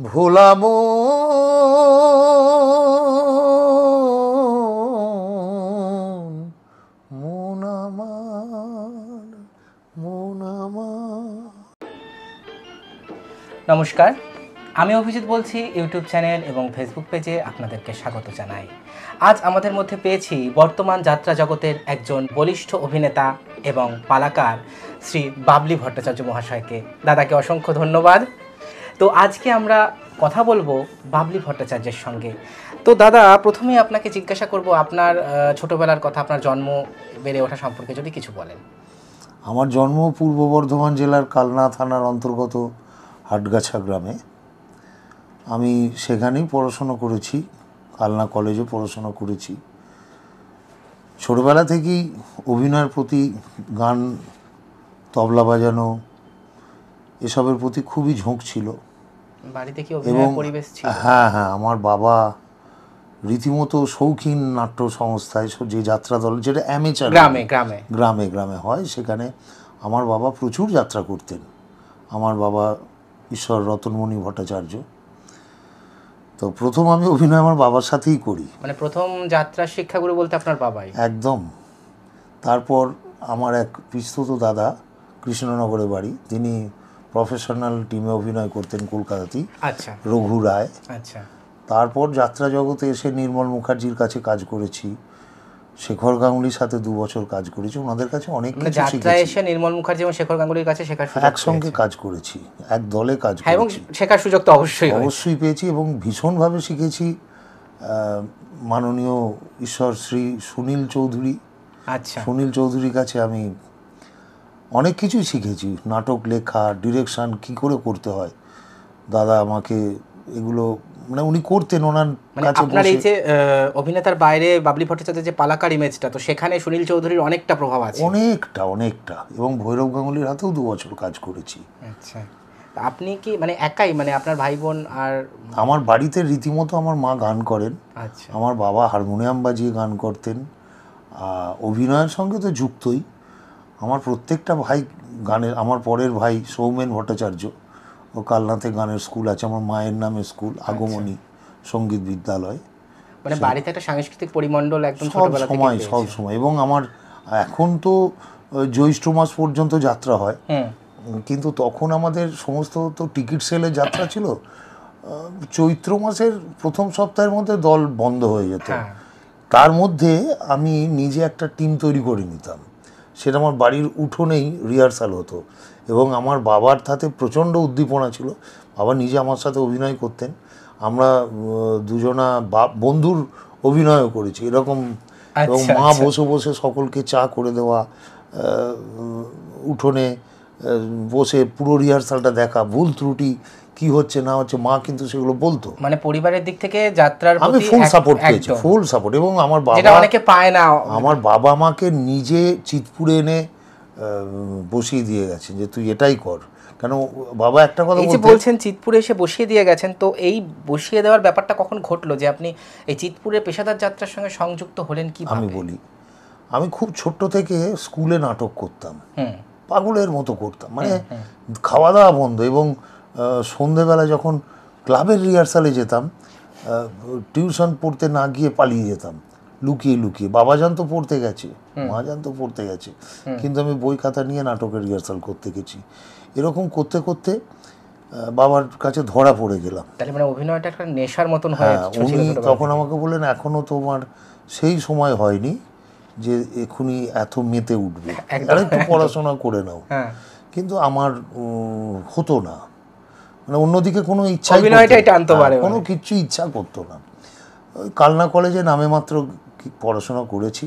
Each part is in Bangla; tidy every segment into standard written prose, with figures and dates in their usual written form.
ভোলা মন আমার, মন আমার। নমস্কার, আমি অভিজিৎ বলছি। ইউটিউব চ্যানেল এবং ফেসবুক পেজে আপনাদেরকে স্বাগত জানাই। আজ আমাদের মধ্যে পেয়েছি বর্তমান যাত্রা জগতের একজন বলিষ্ঠ অভিনেতা এবং পালাকার শ্রী বাবলি ভট্টাচার্য মহাশয়কে। দাদাকে অসংখ্য ধন্যবাদ। তো আজকে আমরা কথা বলবো বাবলি ভট্টাচার্যের সঙ্গে। তো দাদা, প্রথমেই আপনাকে জিজ্ঞাসা করব আপনার ছোটবেলার কথা, আপনার জন্ম, বেড়ে ওঠা সম্পর্কে যদি কিছু বলেন। আমার জন্ম পূর্ব বর্ধমান জেলার কালনা থানার অন্তর্গত হাটগাছা গ্রামে। আমি সেখানেই পড়াশোনা করেছি, কালনা কলেজে পড়াশোনা করেছি। ছোটবেলা থেকেই অভিনয়ের প্রতি, গান, তবলা বাজানো, এসবের প্রতি খুবই ঝোঁক ছিল। বাড়িতে কি অভিনয়ের পরিবেশ ছিল? হ্যাঁ, আমার বাবা রীতিমতো শৌখিন নাট্য সংস্থায়, যে যাত্রা দল, যেটা অ্যামেচার গ্রামে গ্রামে হয়, সেখানে আমার বাবা প্রচুর যাত্রা করতেন। আমার বাবা ঈশ্বর রতনমণি ভট্টাচার্য। তো প্রথম আমি অভিনয় আমার বাবার সাথেই করি। মানে প্রথম যাত্রা শিক্ষাগুরু বলতে আপনার বাবাই? একদম। তারপর আমার এক পিস্তত দাদা, কৃষ্ণনগরে বাড়ি, তিনি প্রফেশনাল টিমে অভিনয় করতেন কলকাতাতেই। আচ্ছা। রঘু রায়। আচ্ছা। তারপর যাত্রা জগতে এসে নির্মল মুখার্জির কাছে কাজ করেছি, শেখর গাঙ্গুলির সাথে 2 বছর কাজ করেছি। ওনাদের কাছে অনেক কিছু শিখেছি। যাত্রায় এসে নির্মল মুখার্জি এবং শেখর গাঙ্গুলির কাছে শেখার সুযোগ, একসঙ্গে কাজ করেছি, এক দলে কাজ করেছি, এবং শেখার সুযোগ তো অবশ্যই পেয়েছি এবং ভীষণভাবে শিখেছি। মাননীয় ঈশ্বর শ্রী সুনীল চৌধুরী। আচ্ছা। সুনীল চৌধুরীর কাছে আমি অনেক কিছুই শিখেছি, নাটক লেখা, ডিরেকশন কী করে করতে হয়। দাদা আমাকে এগুলো, মানে উনি করতেন ওনার কাছে। আপনার এই যে অভিনেতার বাইরে বাবলি ভট্টাচার্যের যে পালাকার ইমেজটা, তো সেখানে সুনীল চৌধুরীর অনেকটা প্রভাব আছে। অনেকটা। এবং ভৈরব গাঙ্গুলির হাতেও 2 বছর কাজ করেছি। আচ্ছা। আপনি কি মানে একাই, মানে আপনার ভাই বোন আর? আমার বাড়িতে রীতিমতো আমার মা গান করেন। আচ্ছা। আমার বাবা হারমোনিয়াম বাজিয়ে গান করতেন। অভিনয়ের সঙ্গে তো যুক্তই। আমার প্রত্যেকটা ভাই গানের, আমার পরের ভাই সৌমেন ভট্টাচার্য, ও কালনাতে গানের স্কুল আছে, আমার মায়ের নামে স্কুল, আগমনী সঙ্গীত বিদ্যালয়। মানে বাড়িতে একটা সাংস্কৃতিক পরিমণ্ডল একদম ছোটবেলা থেকে সব সময়। এবং আমার এখন তো জ্যৈষ্ঠ মাস পর্যন্ত যাত্রা হয়, কিন্তু তখন আমাদের সমস্ত তো টিকিট সেলের যাত্রা ছিল। চৈত্র মাসের প্রথম সপ্তাহের মধ্যে দল বন্ধ হয়ে যেত। তার মধ্যে আমি নিজে একটা টিম তৈরি করে নিতাম। সেটা আমার বাড়ির উঠোনেই রিহার্সাল হতো, এবং আমার বাবার তাতে প্রচণ্ড উদ্দীপনা ছিল। বাবা নিজে আমার সাথে অভিনয় করতেন। আমরা দুজনা বন্ধুর অভিনয়ও করেছি এরকম। এবং মা বসে বসে সকলকে চা করে দেওয়া, উঠোনে বসে পুরো রিহার্সালটা দেখা, ভুল ত্রুটি কি হচ্ছে না হচ্ছে মা কিন্তু সেগুলো বলতো। মানে পরিবারের দিক থেকে যাত্রার আমি ফুল সাপোর্ট পেয়েছি, ফুল সাপোর্ট। এবং আমার বাবা, যেটা অনেকে পায় না, আমার বাবা আমাকে নিজে চিতপুরে এনে বসিয়ে দিয়ে গেছেন যে তুই এটাই কর। কেন বাবা একটা কথা বলছেন, চিতপুরে এসে বসিয়ে দিয়ে গেছেন। তো এই বসিয়ে দেওয়ার ব্যাপারটা কখন ঘটলো যে আপনি এই চিতপুরে পেশাদার যাত্রার সঙ্গে সংযুক্ত হলেন? কি আমি বলি, আমি খুব ছোট্ট থেকে স্কুলে নাটক করতাম, পাগলের মতো করতাম, মানে খাওয়া দাওয়া বন্ধ। এবং সন্ধেবেলা যখন ক্লাবের রিহার্সালে যেতাম, টিউশন পড়তে না গিয়ে পালিয়ে যেতাম লুকিয়ে লুকিয়ে। বাবা জানতো পড়তে গেছে, মা জানতো পড়তে গেছে, কিন্তু আমি বই খাতা নিয়ে নাটকের রিহার্সাল করতে গেছি। এরকম করতে করতে বাবার কাছে ধরা পড়ে গেলাম। তাহলে মানে অভিনয়টা একটা নেশার মতন হয়ে গেছে। উনি তখন আমাকে বললেন, এখনো তোমার সেই সময় হয়নি যে এখনই এত মেতে উঠবে, একটু পড়াশোনা করে নাও। কিন্তু আমার হতো না, মানে অন্যদিকে কোনো ইচ্ছা, কোনো কিছু ইচ্ছা করতো না। ওই কালনা কলেজে নামে মাত্র পড়াশোনা করেছি।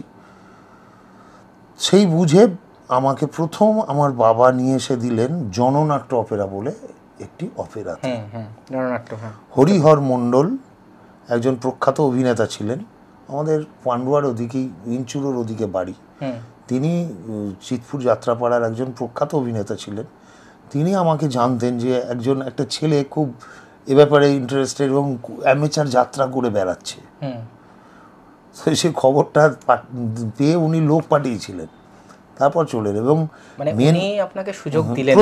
সেই বুঝে আমাকে প্রথম আমার বাবা নিয়ে এসে দিলেন জননাট্য অপেরা বলে একটি অপেরা। হরিহর মণ্ডল একজন প্রখ্যাত অভিনেতা ছিলেন, আমাদের পান্ডুয়ার ওদিকেই, ইনচুরের ওদিকে বাড়ি। তিনি চিতপুর যাত্রাপাড়ার একজন প্রখ্যাত অভিনেতা ছিলেন। তিনি আমাকে জানতেন যে একটা ছেলে খুব এ ব্যাপারে ইন্টারেস্টেড এবং অ্যামেচার যাত্রা করে বেড়াচ্ছে। সে খবরটা পেয়ে উনি লোক পাঠিয়েছিলেন, তারপর চলে এলেন। এবং আপনাকে সুযোগ দিলেন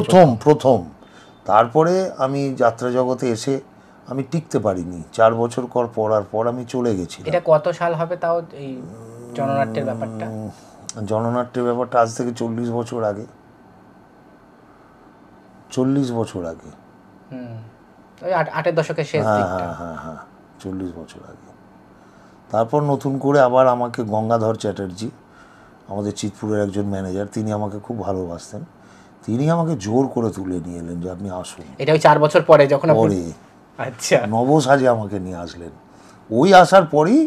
প্রথম। তারপরে আমি যাত্রা জগতে এসে আমি টিকতে পারিনি, 4 বছর পড়ার পর আমি চলে গেছিলাম। এটা কত সাল হবে তাও এই জননাট্যের ব্যাপারটা? জননাট্যের ব্যাপারটা আজ থেকে 40 বছর আগে, 40 বছর আগে। ওই 8-এর দশকের শেষ দিকটা। হ্যাঁ 40 বছর আগে। তারপর নতুন করে আবার আমাকে গঙ্গাধর চ্যাটার্জি, আমাদের চিতপুরের একজন ম্যানেজার, তিনি আমাকে খুব ভালোবাসতেন, তিনি আমাকে জোর করে তুলে নিয়ে এলেন যে আপনি আসুন। এটা ওই 4 বছর পরে যখন পরে আচ্ছা, নবসাজে আমাকে নিয়ে আসলেন। ওই আসার পরেই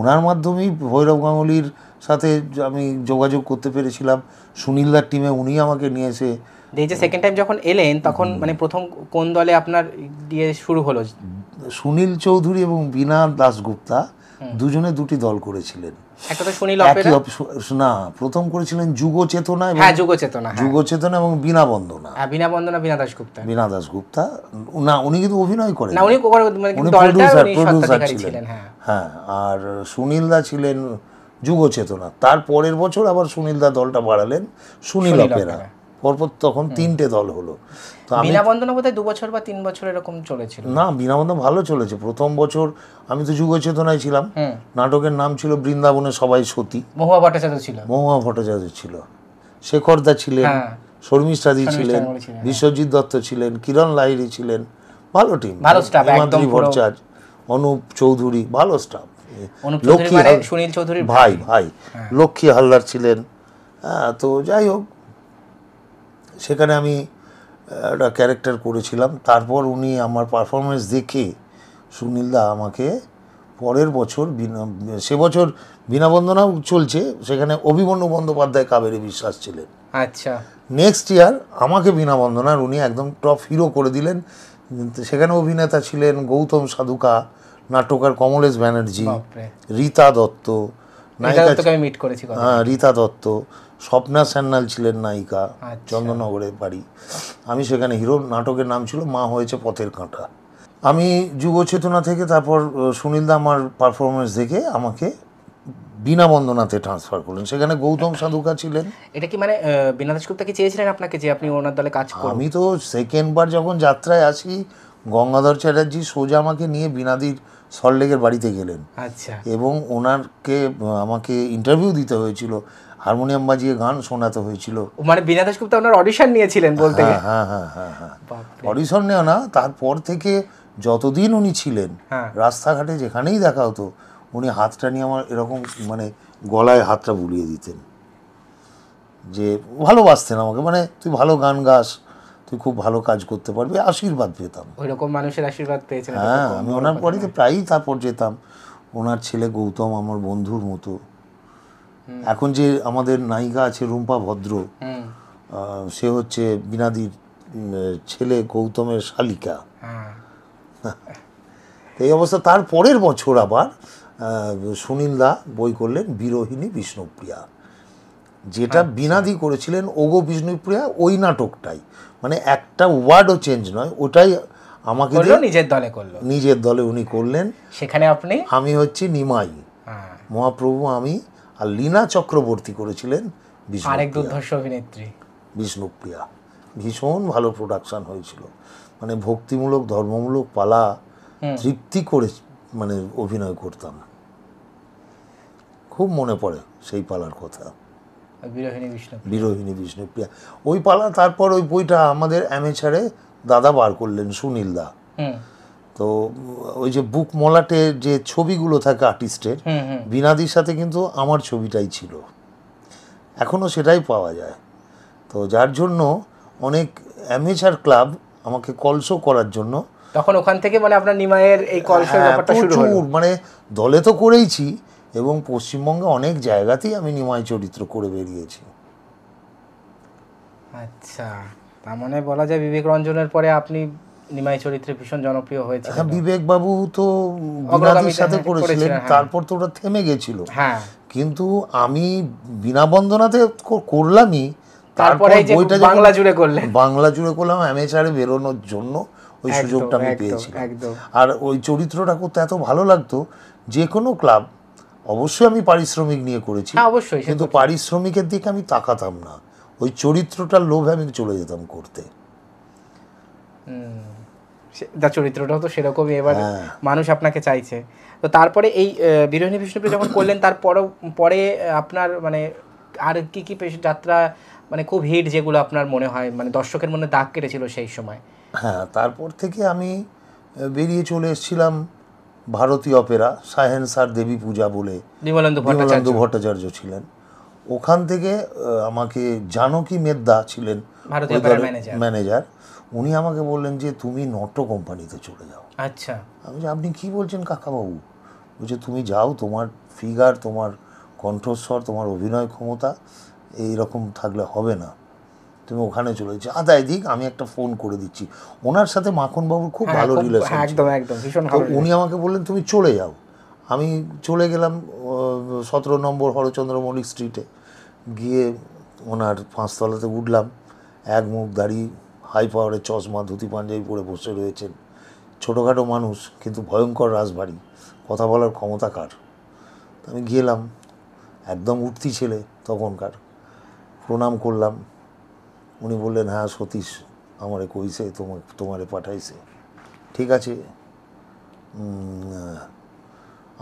ওনার মাধ্যমেই ভৈরব গাঙ্গুলির সাথে আমি যোগাযোগ করতে পেরেছিলাম। সুনীলদার টিমে উনি আমাকে নিয়ে এসে, এই যে সেকেন্ড টাইম যখন এলেন তখন মানে প্রথম কোন দলে আপনার দিয়ে শুরু হলো? সুনীল চৌধুরী এবং বীণা দাশগুপ্তা দুজনে দুটি দল করেছিলেন। একটা তো সুনীল অপেরা, না, প্রথম করেছিলেন যুগ চেতনা, হ্যাঁ যুগ চেতনা, যুগ চেতনা এবং বীণা বন্দনা। বীণা বন্দনা বীণা দাশগুপ্তা। বীণা দাশগুপ্তা না, উনি কিন্তু অভিনয় করেন না, উনি প্রডিউসার ছিলেন। হ্যাঁ, আর সুনীলদা ছিলেন যুগ চেতনা। তার পরের বছর আবার সুনীলদা দলটা বাড়ালেন সুনীল অপেরা। পরপর তখন 3টে দল হলো। তো বীণা বন্দনা বোধহয় 2 বছর বা 3 বছর এরকম চলেছিল। না, বীণা বন্দনা ভালো চলেছে। প্রথম বছর আমি তো যুগ চেতনায় ছিলাম, নাটকের নাম ছিল বৃন্দাবনে সবাই সতী। মহুয়া ভট্টাচার্য ছিল, মহুয়া ভট্টাচার্য ছিল, শেখরদা ছিলেন, শর্মিষ্ঠাদি ছিলেন, বিশ্বজিৎ দত্ত ছিলেন, কিরণ লাহিড়ী ছিলেন। ভালো টিম, ভালো স্টাফ, একদম ভট্টাচার্য, অনুপ চৌধুরী, ভালো স্টাফ। লক্ষ্মী মানে সুনীল চৌধুরীর ভাই লক্ষ্মী হালদার ছিলেন। তো যাই হোক, সেখানে আমি একটা ক্যারেক্টার করেছিলাম। তারপর উনি আমার পারফরমেন্স দেখে সুনীলদা আমাকে পরের বছর, সে বছর বীণা বন্দনাও চলছে, সেখানে অভিমন্যু বন্দ্যোপাধ্যায় কাবেরী বিশ্বাস ছিলেন। আচ্ছা, নেক্সট ইয়ার আমাকে বীণা বন্দনার উনি একদম টপ হিরো করে দিলেন। সেখানে অভিনেতা ছিলেন গৌতম সাধুকা, নাট্যকার কমলেশ ব্যানার্জি, রীতা দত্ত নায়িকা, রীতা দত্ত, স্বপ্না সান্যাল ছিলেন নায়িকা, চন্দননগরের বাড়ি। আমি সেখানে হিরো। নাটকের নাম ছিল মা হয়েছে পথের কাঁটা। আমি যুগ চেতনা থেকে তারপর সুনীলদা আমার পারফরমেন্স দেখে আমাকে বীণা বন্দনাতে ট্রান্সফার করলেন। সেখানে গৌতম সাধুকা ছিলেন। এটা কি মানে বীণা দাশগুপ্তা কি চেয়েছিলেন আপনাকে যে আপনি ওনার দলে কাজ করুন? আমি তো সেকেন্ডবার যখন যাত্রায় আসি, গঙ্গাধর চ্যাটার্জি সোজা আমাকে নিয়ে বীণাদির সল্টলেকের বাড়িতে গেলেন। আচ্ছা, এবং ওনারকে আমাকে ইন্টারভিউ দিতে হয়েছিল, হারমোনিয়াম বাজিয়ে গান শোনাতে হয়েছিল। মানে বীণা দাশগুপ্তা ওনার অডিশন নিয়েছিলেন বলতে? হ্যাঁ, অডিশন নেওয়া না, তারপর থেকে যতদিন উনি ছিলেন রাস্তাঘাটে যেখানেই দেখা হতো উনি হাতটা নিয়ে আমার এরকম মানে গলায় হাতটা বুলিয়ে দিতেন, যে ভালোবাসতেন আমাকে, মানে তুই ভালো গান গাস, তুই খুব ভালো কাজ করতে পারবি, আশীর্বাদ পেতাম। ওইরকম মানুষের আশীর্বাদ পেয়েছেন? হ্যাঁ, আমি ওনার বাড়িতে প্রায়ই তারপর যেতাম। ওনার ছেলে গৌতম আমার বন্ধুর মতো। এখন যে আমাদের নায়িকা আছে রুম্পা ভদ্র, সে হচ্ছে বীণাদির ছেলে গৌতমের শালিকা। এই অবস্থা। তার পরের বছর আবার সুনীলদা বই করলেন বিরোহিণী বিষ্ণুপ্রিয়া, যেটা বীণাদি করেছিলেন ওগো বিষ্ণুপ্রিয়া, ওই নাটকটাই, মানে একটা ওয়ার্ডও চেঞ্জ নয়, ওটাই আমাকে নিজের দলে উনি করলেন। সেখানে আমি হচ্ছি নিমাই, মহাপ্রভু আমি, আর লীনা চক্রবর্তী করেছিলেন বিষ্ণুপ্রিয়া। ভীষণ ভালো প্রোডাকশন হয়েছিল, মানে ভক্তিমূলক ধর্মমূলক পালা, তৃপ্তি করে মানে অভিনয় করতাম। খুব মনে পড়ে সেই পালার কথা, বিরোহিণী বিষ্ণুপ্রিয়া। ওই পালা, তারপর ওই বইটা আমাদের অ্যামেচারে দাদা বার করলেন সুনীলদা। তো ওই যে বুক মলাটে যে ছবিগুলো থাকে আর্টিস্টের, বীণাদির সাথে কিন্তু আমার ছবিটাই ছিল, এখনও সেটাই পাওয়া যায়। তো যার জন্য অনেক অ্যামেচার ক্লাব আমাকে কলসো করার জন্য, তখন ওখান থেকে মানে আপনার নিমাইয়ের এই কলসের ব্যাপারটা শুরু হলো। মানে দলে তো করেইছি, এবং পশ্চিমবঙ্গে অনেক জায়গাতেই আমি নিমাই চরিত্র করে বেরিয়েছি। আচ্ছা, তার মানে বলা যায় বিবেক রঞ্জনের পরে আপনি নিমাই চরিত্রে ভীষণ জনপ্রিয় হয়েছিল। হ্যাঁ, বিবেক বাবু তো বীণাদির সাথে করেছিলেন, তারপর তো ওটা থেমে গেছিল। কিন্তু আমি বীণা বন্দনাতে করলামই, তারপরে বইটা বাংলা জুড়ে করলাম অ্যামেচারে বেরোনোর জন্য, ওই সুযোগটা আমি পেয়েছিলাম। আর ওই চরিত্রটা করতে এত ভালো লাগতো, যে কোনো ক্লাব, অবশ্যই আমি পারিশ্রমিক নিয়ে করেছি, কিন্তু পারিশ্রমিকের দিকে আমি তাকাতাম না, ওই চরিত্রটার লোভে আমি চলে যেতাম করতে। তার চরিত্রটাও তো সেরকমই, এবার মানুষ আপনাকে চাইছে। তো তারপরে এই বিরোহিণী বিষ্ণুপ্রিয়া যখন করলেন, পরে আপনার মানে আর কি কি যাত্রা মানে খুব হিট যেগুলো আপনার মনে হয় মানে দর্শকের মনে দাগ কেটেছিল সেই সময়? হ্যাঁ, তারপর থেকে আমি বেরিয়ে চলে এসেছিলাম ভারতীয় অপেরা, সাহেনসার দেবী পূজা বলে বিমলেন্দু ভট্টাচার্য ছিলেন। ওখান থেকে আমাকে জানকী মেদ্দা ছিলেন ম্যানেজার, উনি আমাকে বললেন যে তুমি নট্য কোম্পানিতে চলে যাও। আচ্ছা। আমি যে আপনি কি বলছেন কাকাবাবু? বলছে তুমি যাও, তোমার ফিগার, তোমার কণ্ঠস্বর, তোমার অভিনয় ক্ষমতা এইরকম থাকলে হবে না, তুমি ওখানে চলে যাও। আদা এদিক আমি একটা ফোন করে দিচ্ছি। ওনার সাথে মাখনবাবুর খুব ভালো রিলেশন, একদম একদম ভীষণ ভালো। উনি আমাকে বললেন তুমি চলে যাও। আমি চলে গেলাম 17 নম্বর হরচন্দ্র মল্লিক স্ট্রিটে, গিয়ে ওনার 5 তলাতে উঠলাম। এক মুখ দাড়ি, হাই পাওয়ারের চশমা, ধুতি পাঞ্জাবি পরে বসে রয়েছেন। ছোটোখাটো মানুষ কিন্তু ভয়ঙ্কর রাজবাড়ি, কথা বলার ক্ষমতা কার। আমি গেলাম, একদম উঠতি ছেলে তখনকার, প্রণাম করলাম। উনি বললেন হ্যাঁ সতীশ আমারে কইছে তোমারে পাঠাইছে, ঠিক আছে,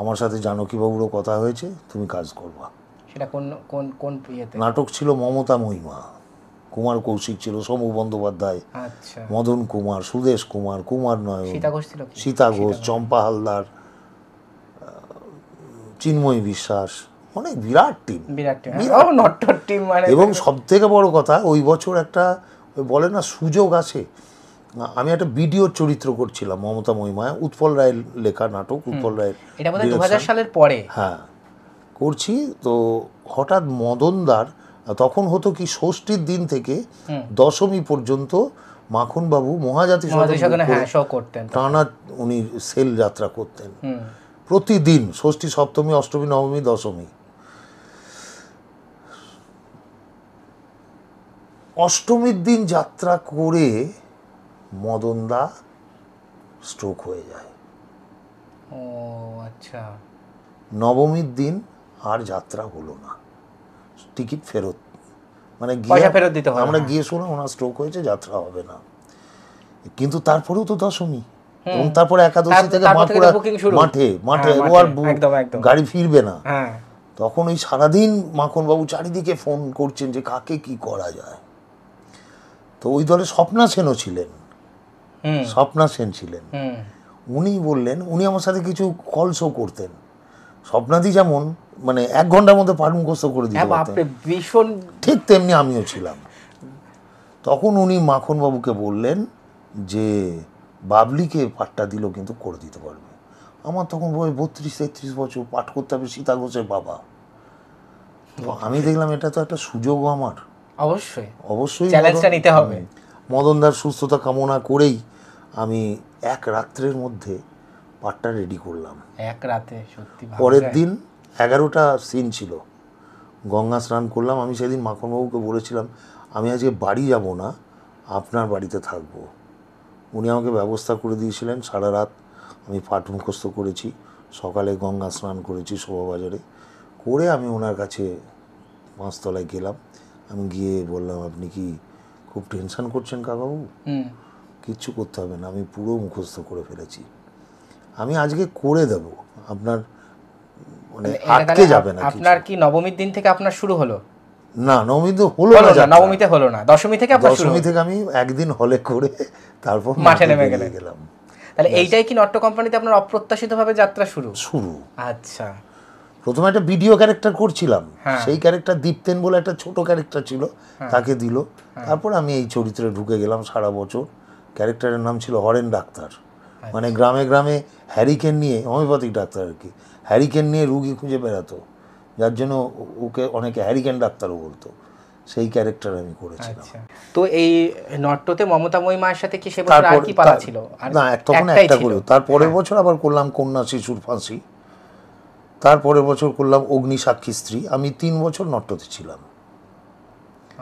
আমার সাথে জানকীবাবুরও কথা হয়েছে, তুমি কাজ করবা। সেটা কোন কোন কোন ইয়েতে? নাটক ছিল মমতা মহিমা, কুমার কৌশিক ছিল, সমু বন্দ্যোপাধ্যায়, আচ্ছা, মদন কুমার, সুদেশ কুমার, কুমার নয়ন, সীতা ঘোষ, চম্পা হালদার, চিন্ময় বিশ্বাস, অনেক বিরাট টিম। এবং সব থেকে বড় কথা, ওই বছর একটা বলে না সুযোগ আছে, আমি একটা ভিডিওর চরিত্র করছিলাম মমতা মহিমায়, উৎপল রায়ের লেখা নাটক, উৎপল রায়ের, এটা বোধহয় 2000 সালের পরে। হ্যাঁ করছি। তো হঠাৎ মদনদার, তখন হতো কি ষষ্ঠীর দিন থেকে দশমী পর্যন্ত মাখনবাবু মহাজাতি করতেন, টানা উনি সেল যাত্রা করতেন প্রতিদিন, ষষ্ঠী, সপ্তমী, অষ্টমী, নবমী, দশমী। অষ্টমীর দিন যাত্রা করে মদনদা স্ট্রোক হয়ে যায়। ও আচ্ছা। নবমীর দিন আর যাত্রা হলো না, টিকিট ফেরত, মানে ফেরত দিতে হয়। আমরা গিয়ে শুনলাম ওনার স্ট্রোক হয়েছে, যাত্রা হবে না। কিন্তু তারপরেও তো দশমী, এবং তারপরে একাদশী থেকে বাঁকুড়া মাঠে ও আর গাড়ি ফিরবে না। তখন ওই সারাদিন মাখনবাবু চারিদিকে ফোন করছেন যে কাকে কি করা যায়। তো ওই দলে স্বপ্না সেনও ছিলেন, স্বপ্না সেন ছিলেন। উনি বললেন, উনি আমার সাথে কিছু কল শো করতেন। স্বপ্নাদি যেমন মানে 1 ঘন্টার মধ্যে পাঠ মুখস্থ করে দিতে পারতেন, ঠিক তেমনি আমিও ছিলাম। তখন উনি মাখনবাবুকে বললেন যে বাবলিকে পাঠটা দিল কিন্তু করে দিতে পারবে। আমার তখন বয়স 32-33 বছর, পাঠ করতে হবে সীতা ঘোষের বাবা। তো আমি দেখলাম এটা তো একটা সুযোগ আমার, অবশ্যই চ্যালেঞ্জটা নিতে হবে। মদনদার সুস্থতা কামনা করেই আমি এক রাত্রের মধ্যে পাঠটা রেডি করলাম। এক রাতে? সত্যি। পরের দিন 11টা সিন ছিল, গঙ্গা স্নান করলাম। আমি সেদিন মাখনবাবুকে বলেছিলাম আমি আজকে বাড়ি যাব না, আপনার বাড়িতে থাকবো। উনি আমাকে ব্যবস্থা করে দিয়েছিলেন, সারা রাত আমি পাঠ মুখস্থ করেছি, সকালে গঙ্গা স্নান করেছি শোভাবাজারে করে। আমি ওনার কাছে 5 তলায় গেলাম। আমি গিয়ে বললাম আপনি কি খুব টেনশন করছেন কাকাবাবু? কিচ্ছু করতে হবে না, আমি পুরো মুখস্থ করে ফেলেছি, আমি আজকে করে দেব, আপনার মানে আটকে যাবে না। আপনার কি নবমীর দিন থেকে আপনার শুরু হলো? না, নবমীতে হলো না, নবমীতে হলো না, দশমী থেকে আপনার শুরু। দশমী থেকে আমি একদিন হলে করে তারপর মাঠে নেমে গেলাম। তাহলে এইটাই কি নট্য কোম্পানিতে আপনার অপ্রত্যাশিতভাবে যাত্রা শুরু? আচ্ছা। প্রথমে একটা ভিডিও ক্যারেক্টার করছিলাম, সেই ক্যারেক্টার দীপ্তেন বলে একটা ছোট ক্যারেক্টার ছিল, তাকে দিল। তারপর আমি এই চরিত্রে ঢুকে গেলাম সারা বছর। ক্যারেক্টারের নাম ছিল হরেন ডাক্তার, মানে গ্রামে গ্রামে হ্যারিকেন নিয়ে, হোমিওপ্যাথিক ডাক্তার আর কি, হ্যারিকেন নিয়ে রুগী খুঁজে বেড়াতো, যার জন্য ওকে অনেকে হ্যারিকেন ডাক্তারও বলতো। সেই ক্যারেক্টার আমি করেছিলাম। তো এই নট্যতে মমতা মহিমার সাথে কি সে বছর আর কি পালা ছিল? না, তখন একটা করে। তারপরের বছর আবার করলাম কন্যা শিশুর ফাঁসি, তারপরের বছর করলাম অগ্নি সাক্ষী স্ত্রী। আমি 3 বছর নট্যতে ছিলাম।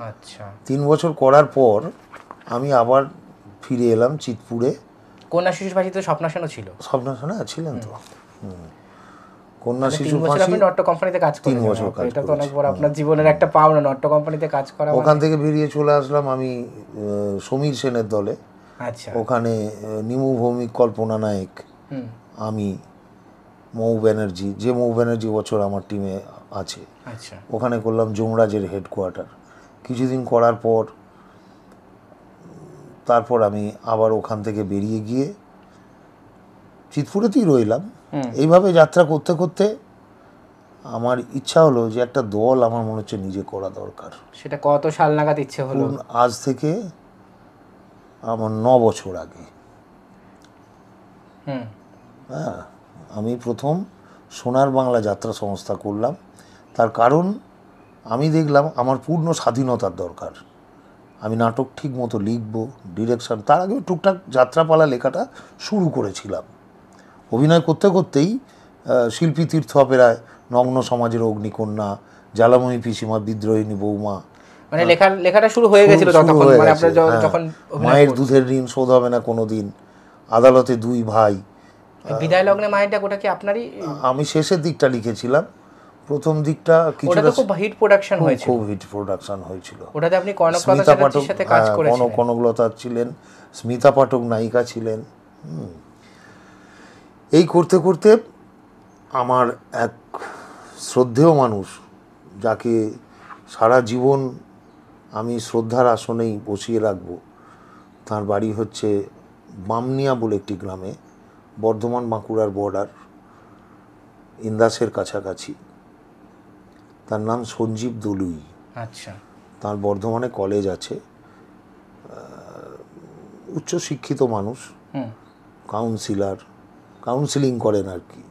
আচ্ছা। 3 বছর করার পর আমি আবার ফিরে এলাম চিতপুরে। কন্যা শিশুর ফাঁসিতে স্বপ্না সেনও ছিল? স্বপ্না সেন ছিলেন তো। কন্যা শিশুর ফাঁসি আপনি নট্য কোম্পানিতে কাজ করেছেন 3 বছর। এটা তো অনেক বড় আপনার জীবনের একটা পাওনা, নট্য কোম্পানিতে কাজ করা। ওখান থেকে বেরিয়ে চলে আসলাম আমি সমীর সেনের দলে, আচ্ছা। ওখানে নিমু ভৌমিক, কল্পনা নায়ক, আমি, মৌ ব্যানার্জি, যে মৌ ব্যানার্জি বছর আমার টিমে আছে, আচ্ছা। ওখানে করলাম যমরাজের হেডকোয়ার্টার। কিছুদিন করার পর তারপর আমি আবার ওখান থেকে বেরিয়ে গিয়ে চিৎপুরেতেই রইলাম। এইভাবে যাত্রা করতে করতে আমার ইচ্ছা হলো যে একটা দল আমার মনে হচ্ছে নিজে করা দরকার। সেটা কত সাল নাগাদ ইচ্ছে হলো? আজ থেকে আমার 9 বছর আগে। হ্যাঁ, আমি প্রথম সোনার বাংলা যাত্রা সংস্থা করলাম। তার কারণ আমি দেখলাম আমার পূর্ণ স্বাধীনতার দরকার। আমি নাটক ঠিক মতো লিখবো, ডিরেকশন, তার আগে টুকটাক যাত্রাপালা লেখাটা শুরু করেছিলাম। অভিনয় করতে করতেই শিল্পী তীর্থ অপেরায় নগ্ন সমাজের অগ্নিকন্যা, জ্বালাময়ী পিসিমা, বিদ্রোহিণী বৌমা, মানে লেখাটা শুরু হয়ে গেছিল তখন, মানে আপনার যখন মায়ের দুধের ঋণ শোধ হবে না কোনোদিন, আদালতে দুই ভাই, বিদায় লগ্নে মায়ের ডাক, ওটা কি আপনারই? আমি শেষের দিকটা লিখেছিলাম। প্রথম দিকটা কিছুটা খুব হিট প্রোডাকশন হয়েছিল, খুব হিট প্রোডাকশন হয়েছিল। ওটাতে আপনি কনকলতা চ্যাটার্জির সাথে কাজ করেছিলেন। কনকলতা ছিলেন, স্মিতা পাঠক নায়িকা ছিলেন। এই করতে করতে আমার এক শ্রদ্ধেয় মানুষ, যাকে সারা জীবন আমি শ্রদ্ধার আসনেই বসিয়ে রাখব, তার বাড়ি হচ্ছে বামনিয়া বলে একটি গ্রামে, বর্ধমান বাঁকুড়ার বর্ডার, ইন্দাসের কাছাকাছি। তার নাম সঞ্জীব দলুই। আচ্ছা। তার বর্ধমানে কলেজ আছে, উচ্চশিক্ষিত মানুষ, কাউন্সিলিং করেন আর কি।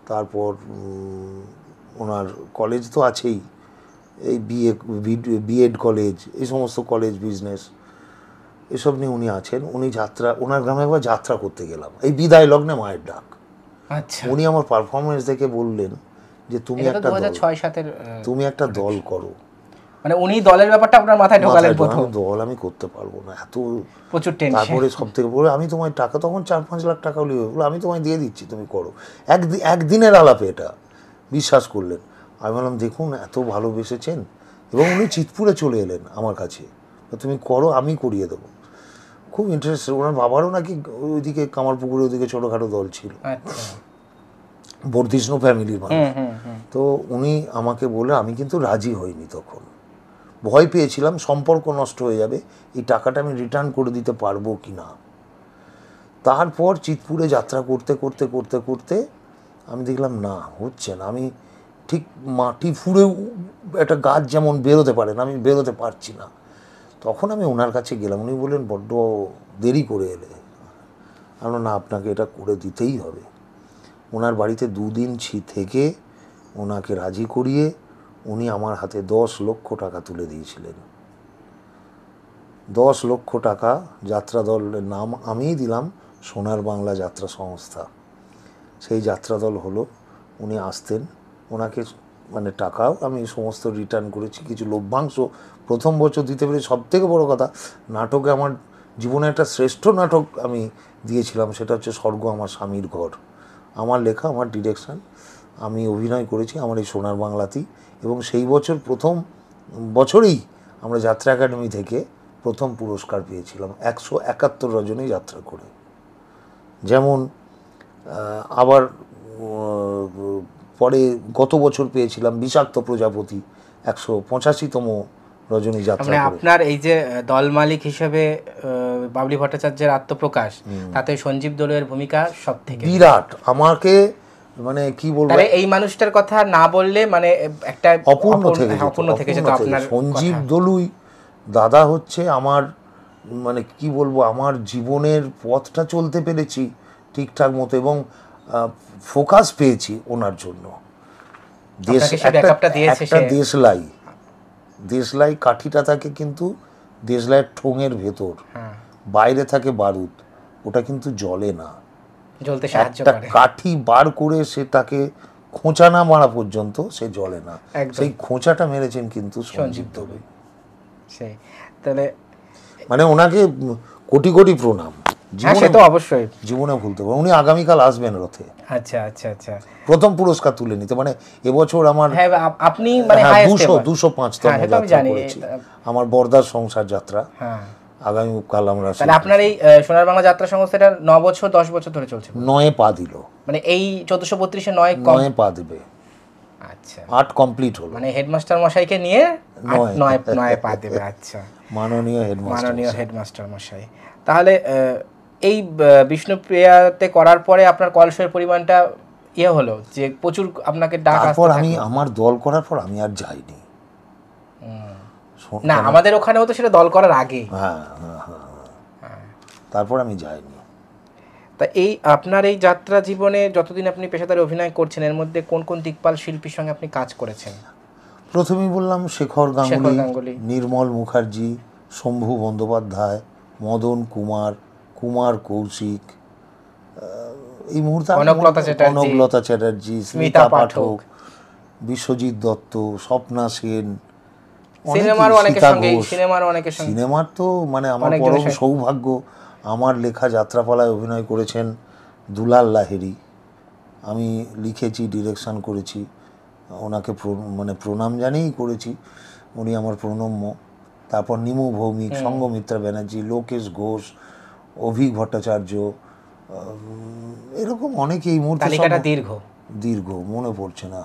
তারপর ওনার কলেজ তো আছেই, এই বিএড কলেজ, এই সমস্ত কলেজ, বিজনেস, এসব নিয়ে উনি আছেন। উনি যাত্রা, ওনার গ্রামে একবার যাত্রা করতে গেলাম, এই বিদায় লগ্নে মায়ের ডাক। আচ্ছা। উনি আমার পারফরমেন্স দেখে বললেন যে তুমি একটা দল করো। মানে উনি দলের ব্যাপারটা আপনার মাথায় ঢোকালেন প্রথম? দল আমি করতে পারবো না, এত প্রচুর টেনশন। তারপরে সব থেকে বলে আমি তোমায় টাকা, তখন 4-5 লাখ টাকা হলে আমি তোমায় দিয়ে দিচ্ছি, তুমি করো। একদিনের আলাপে এটা বিশ্বাস করলেন। আমি বললাম দেখুন এত ভালোবেসেছেন, এবং উনি চিৎপুরে চলে এলেন আমার কাছে, তুমি করো, আমি করিয়ে দেবো। খুব ইন্টারেস্টেড। ওনার বাবারও নাকি ওইদিকে কামারপুকুরের ওইদিকে ছোটোখাটো দল ছিল, বর্ধিষ্ণু ফ্যামিলির মানুষ। তো উনি আমাকে বলে, আমি কিন্তু রাজি হইনি তখন, ভয় পেয়েছিলাম সম্পর্ক নষ্ট হয়ে যাবে, এই টাকাটা আমি রিটার্ন করে দিতে পারবো কি না। তারপর চিৎপুরে যাত্রা করতে করতে করতে করতে আমি দেখলাম না, হচ্ছে না। আমি ঠিক মাটি ফুঁড়ে একটা গাছ যেমন বেরোতে পারে না, আমি বেরোতে পারছি না। তখন আমি ওনার কাছে গেলাম। উনি বললেন বড্ড দেরি করে এলে। আমি না, আপনাকে এটা করে দিতেই হবে। ওনার বাড়িতে 2 দিন থেকে ওনাকে রাজি করিয়ে উনি আমার হাতে 10 লক্ষ টাকা তুলে দিয়েছিলেন। 10 লক্ষ টাকা। যাত্রা দলের নাম আমিই দিলাম, সোনার বাংলা যাত্রা সংস্থা। সেই যাত্রা দল হলো। উনি আসতেন, ওনাকে মানে টাকাও আমি সমস্ত রিটার্ন করেছি, কিছু লভ্যাংশ প্রথম বছর দিতে পেরে। সবথেকে বড় কথা, নাটকে আমার জীবনে একটা শ্রেষ্ঠ নাটক আমি দিয়েছিলাম, সেটা হচ্ছে স্বর্গ আমার স্বামীর ঘর। আমার লেখা, আমার ডিরেকশন, আমি অভিনয় করেছি আমার এই সোনার বাংলাতেই। এবং সেই বছর প্রথম বছরেই আমরা যাত্রা একাডেমি থেকে প্রথম পুরস্কার পেয়েছিলাম 171 রজনী যাত্রা করে। যেমন আবার পরে গত বছর পেয়েছিলাম বিষাক্ত প্রজাপতি 185তম রজনী যাত্রা করে। আপনার এই যে দল মালিক হিসেবে বাবলি ভট্টাচার্যের আত্মপ্রকাশ, তাতে সঞ্জীব দলুইয়ের ভূমিকা সবথেকে বিরাট। আমাকে মানে কি বলবো, এই মানুষটার কথা না বললে মানে একটা অপূর্ণ থেকে যেত আপনার। সঞ্জীব দলুই দাদা হচ্ছে আমার, মানে কি বলবো, আমার জীবনের পথটা চলতে পেরেছি ঠিকঠাক মতো, এবং ফোকাস পেয়েছি ওনার জন্য। একটা দেশলাই কাঠিটা থাকে কিন্তু দেশলাইয়ের ঠোঙের ভেতর, বাইরে থাকে বারুদ, ওটা কিন্তু জ্বলে না। একটা কাঠি বার করে সে তাকে খোঁচা না মারা পর্যন্ত সে জ্বলে না, সেই খোঁচাটা মেরেছেন কিন্তু সঞ্জীব দলুই। তাহলে মানে ওনাকে কোটি কোটি প্রণাম। অবশ্যই জীবনে ভুলতে পারবো। উনি আগামীকাল আসবেন রথে। আচ্ছা আচ্ছা আচ্ছা। প্রথম পুরস্কার তুলে নিতে, মানে এবছর আমার আপনি মানে 205তম যাত্রা করেছি, আমার বর্দার সংসার যাত্রা। আগামীকাল আমরা তাহলে আপনার এই সোনার বাংলা যাত্রা সংস্থাটা 9 বছর 10 বছর ধরে চলছে? 9 পা দিল, মানে এই 1432 9 9 পা দিবে। আচ্ছা, 8 কমপ্লিট হলো, মানে হেডমাস্টার মশাইকে নিয়ে 9 পা দেবে। আচ্ছা, মাননীয় হেডমাস্টার মশাই। তাহলে এই বিষ্ণুপ্রিয়াতে করার পরে আপনার কলসের পরিমাণটা হলো যে প্রচুর আপনাকে ডাক আসতে তারপর আমি আমার দল করার পর আমি আর যাইনি। না, আমাদের ওখানেও তো সেটা দল করার আগে। হ্যাঁ, তারপর আমি যাইনি। তা এই আপনার এই যাত্রা জীবনে যতদিন আপনি পেশাদারি অভিনয় করছেন, এর মধ্যে কোন কোন দিকপাল শিল্পীর সঙ্গে আপনি কাজ করেছেন? প্রথমেই বললাম শেখর গাঙ্গুলি, নির্মল মুখার্জি, শম্ভু বন্দ্যোপাধ্যায়, মদন কুমার, কুমার কৌশিক, এই মুহূর্তে কনকলতা চ্যাটার্জি, স্মিতা পাঠক, বিশ্বজিৎ দত্ত, স্বপ্না সেন, সিনেমার তো মানে আমার পরম সৌভাগ্য, আমার লেখা যাত্রাপালায় অভিনয় করেছেন দুলাল লাহিড়ী। আমি লিখেছি, ডিরেকশন করেছি, ওনাকে মানে প্রণাম জানিয়েই করেছি, উনি আমার প্রণম্য। তারপর নিমু ভৌমিক, সঙ্গমিত্রা ব্যানার্জি, লোকেশ ঘোষ, অভিক ভট্টাচার্য, এরকম অনেকে এই মুহূর্তে দীর্ঘ মনে পড়ছে না।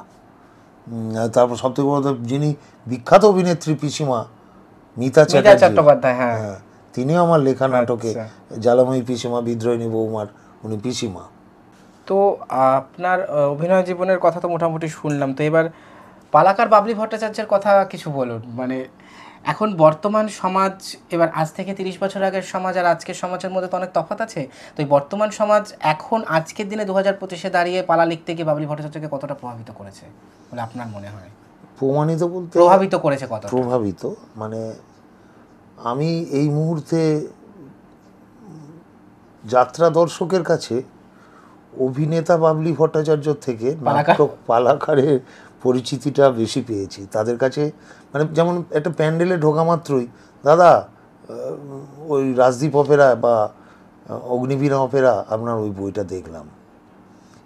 তারপর সবথেকে বড় যিনি বিখ্যাত অভিনেত্রী পিসিমা মিতা চট্টোপাধ্যায়, হ্যাঁ, তিনিও আমার লেখা নাটকে জ্বালাময়ী পিসিমা, বিদ্রোহিণী বৌমার উনি পিসিমা। তো আপনার অভিনয় জীবনের কথা তো মোটামুটি শুনলাম, তো এবার পালাকার বাবলি ভট্টাচার্যের কথা কিছু বলুন। মানে এখন বর্তমান সমাজ, এবার আজ থেকে 30 বছর আগের সমাজ আর আজকের সমাজের মধ্যে তো অনেক তফাৎ আছে। তো এই বর্তমান সমাজ এখন আজকের দিনে 2025-এ দাঁড়িয়ে পালা লিখতে গিয়ে বাবলি ভট্টাচার্যকে কতটা প্রভাবিত করেছে বলে আপনার মনে হয়? প্রমাণিত বলতে প্রভাবিত করেছে কত? প্রভাবিত মানে আমি এই মুহূর্তে যাত্রা দর্শকের কাছে অভিনেতা বাবলি ভট্টাচার্য থেকে নাটক পালাকারের পরিচিতিটা বেশি পেয়েছি তাদের কাছে। মানে যেমন একটা প্যান্ডেলে ঢোকা মাত্রই, দাদা ওই রাজদীপ অপেরা বা অগ্নিবীণা অপেরা আপনার ওই বইটা দেখলাম,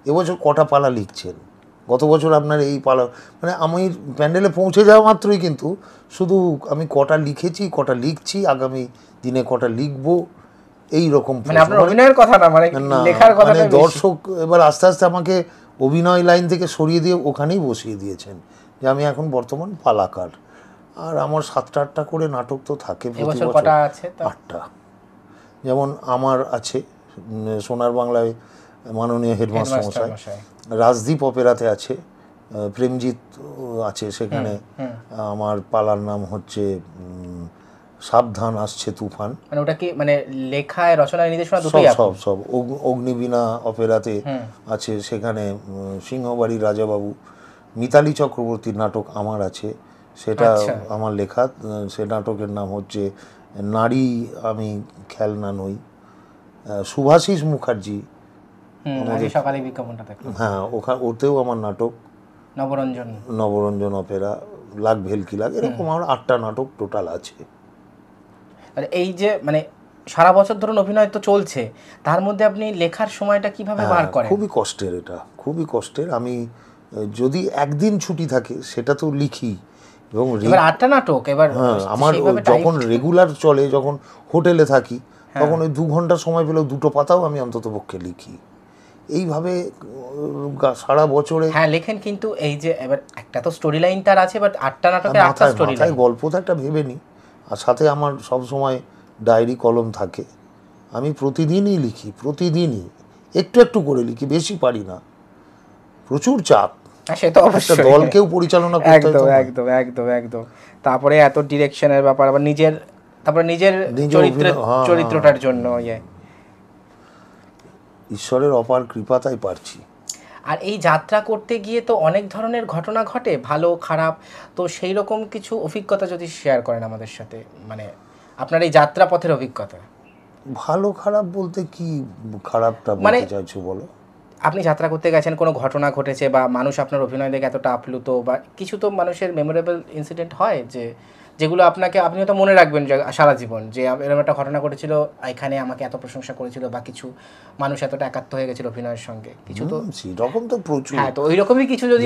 এবছর কটা পালা লিখছেন, গত বছর আপনার এই পালা, মানে আমি প্যান্ডেলে পৌঁছে যাওয়া মাত্রই কিন্তু শুধু আমি কটা লিখেছি, কটা লিখছি, আগামী দিনে কটা লিখবো, এই রকম। মানে আপনার অভিনয়ের কথা না, মানে লেখার কথা। মানে দর্শক এবার আস্তে আস্তে আমাকে অভিনয় লাইন থেকে সরিয়ে দিয়ে ওখানেই বসিয়ে দিয়েছেন যে আমি এখন বর্তমান পালাকার। আর আমার 7টা-8টা করে নাটক তো থাকে প্রতি বছর। 8টা। যেমন আমার আছে সোনার বাংলায় মাননীয় হেডমাস্টার মশাই, রাজদীপ অপেরাতে আছে প্রেমজিৎ আছে, সেখানে আমার পালার নাম হচ্ছে সাবধান আসছে তুফান। মানে ওটা কি মানে লেখায়, রচনায়, নির্দেশনা দুটোই সব অগ্নিবীণা অপেরাতে আছে, সেখানে সিংহবাড়ি রাজাবাবু, মিতালি চক্রবর্তীর নাটক আমার আছে, সেটা আমার লেখা। সে নাটকের নাম হচ্ছে নারী আমি খেলনা নই। সুভাষিস মুখার্জি, হ্যাঁ, ওতেও আমার নাটক, নবরঞ্জন অপেরা, লাগ ভেলকি লাগ, এরকম আমার 8টা নাটক টোটাল আছে। এই যে মানে সারা বছর ধরুন অভিনয় তো চলছে, তার মধ্যে আপনি লেখার সময়টা কিভাবে বার করেন? খুবই কষ্টের, এটা খুবই কষ্টের। আমি যদি একদিন ছুটি থাকে সেটা তো লিখি, এবং 8টা নাটক এবার আমার যখন রেগুলার চলে, যখন হোটেলে থাকি, তখন ওই 2 ঘন্টা সময় পেলেও 2টো পাতাও আমি অন্তত পক্ষে লিখি। এইভাবে সারা বছরে লেখেন। কিন্তু এই যে এবার একটা তো স্টোরি লাইনটার আছে, বাট 8টা নাটকে 8টা স্টোরি লাইন, গল্প তো একটা ভেবে নিই। আর সাথে আমার সব সময় ডায়েরি কলম থাকে, আমি প্রতিদিনই লিখি, প্রতিদিনই একটু একটু করে লিখি, বেশি পারি না, প্রচুর চাপ। সে তো অবশ্যই, দলকেও পরিচালনা করতে হয়। একদম। তারপরে এত ডিরেকশনের ব্যাপার, আবার নিজের চরিত্রটার জন্য ঈশ্বরের অপার কৃপা, তাই পারছি। আর এই যাত্রা করতে গিয়ে তো অনেক ধরনের ঘটনা ঘটে, ভালো খারাপ, তো সেই রকম কিছু অভিজ্ঞতা যদি শেয়ার করেন আমাদের সাথে, মানে আপনার এই যাত্রা পথের অভিজ্ঞতা। ভালো খারাপ বলতে কি খারাপটা বলতে চাইছো বলো? আপনি যাত্রা করতে গেছেন, কোনো ঘটনা ঘটেছে, বা মানুষ আপনার অভিনয় দেখে এতটা আপ্লুত, বা কিছু তো মানুষের মেমোরেবল ইনসিডেন্ট হয় যেগুলো আপনি হয়তো মনে রাখবেন সারা জীবন, যে এরকম একটা ঘটনা ঘটেছিল, এখানে আমাকে এত প্রশংসা করেছিল, বা কিছু মানুষ এতটা একাত্ম হয়ে গেছিল অভিনয়ের সঙ্গে, কিছু তো সেরকম তো প্রচুর। হ্যাঁ, তো ওইরকমই কিছু যদি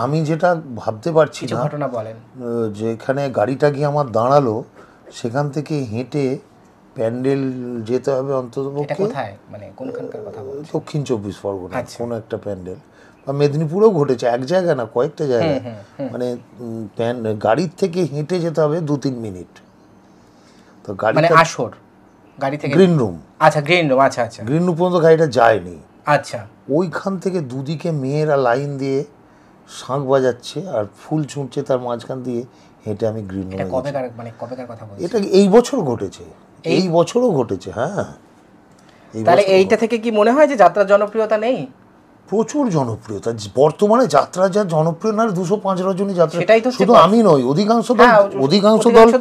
আমি যেটা ভাবতে পারছি কিছু ঘটনা বলেন। যেখানে গাড়িটা গিয়ে আমার দাঁড়ালো, সেখান থেকে হেঁটে প্যান্ডেল যেতে হবে এটা অন্ততপক্ষে কোথায়, মানে কোনখানকার কথা বলছেন? দক্ষিণ 24 পরগনা আচ্ছা। কোনো একটা প্যান্ডেল, বা মেদিনীপুরেও ঘটেছে, এক জায়গা না কয়েকটা জায়গায়। মানে গাড়ির থেকে হেঁটে যেতে হবে 2-3 মিনিট। তো মানে গাড়িটা আসর গাড়ি থেকে? গ্রিন রুম, আচ্ছা, গ্রিন রুম, আচ্ছা আচ্ছা গ্রিন রুম পর্যন্ত গাড়িটা যায়নি। আচ্ছা। ওইখান থেকে দুদিকে মেয়েরা লাইন দিয়ে শাঁখ বাজাচ্ছে আর ফুল ছুঁড়ছে, তার মাঝখান দিয়ে হেঁটে আমি গ্রিন এটা রুমে গেছি। কবেকার, মানে কবেকার কথা বলছেন? এটা এই বছর ঘটেছে, এই বছরও ঘটেছে। হ্যাঁ, তাহলে এইটা থেকে কি মনে হয় যে যাত্রার জনপ্রিয়তা নেই? প্রচুর জনপ্রিয়তা বর্তমানে। যাত্রা যা জনপ্রিয় না, 205 রজনী যাত্রা, সেটাই তো শুধু আমি নই, অধিকাংশ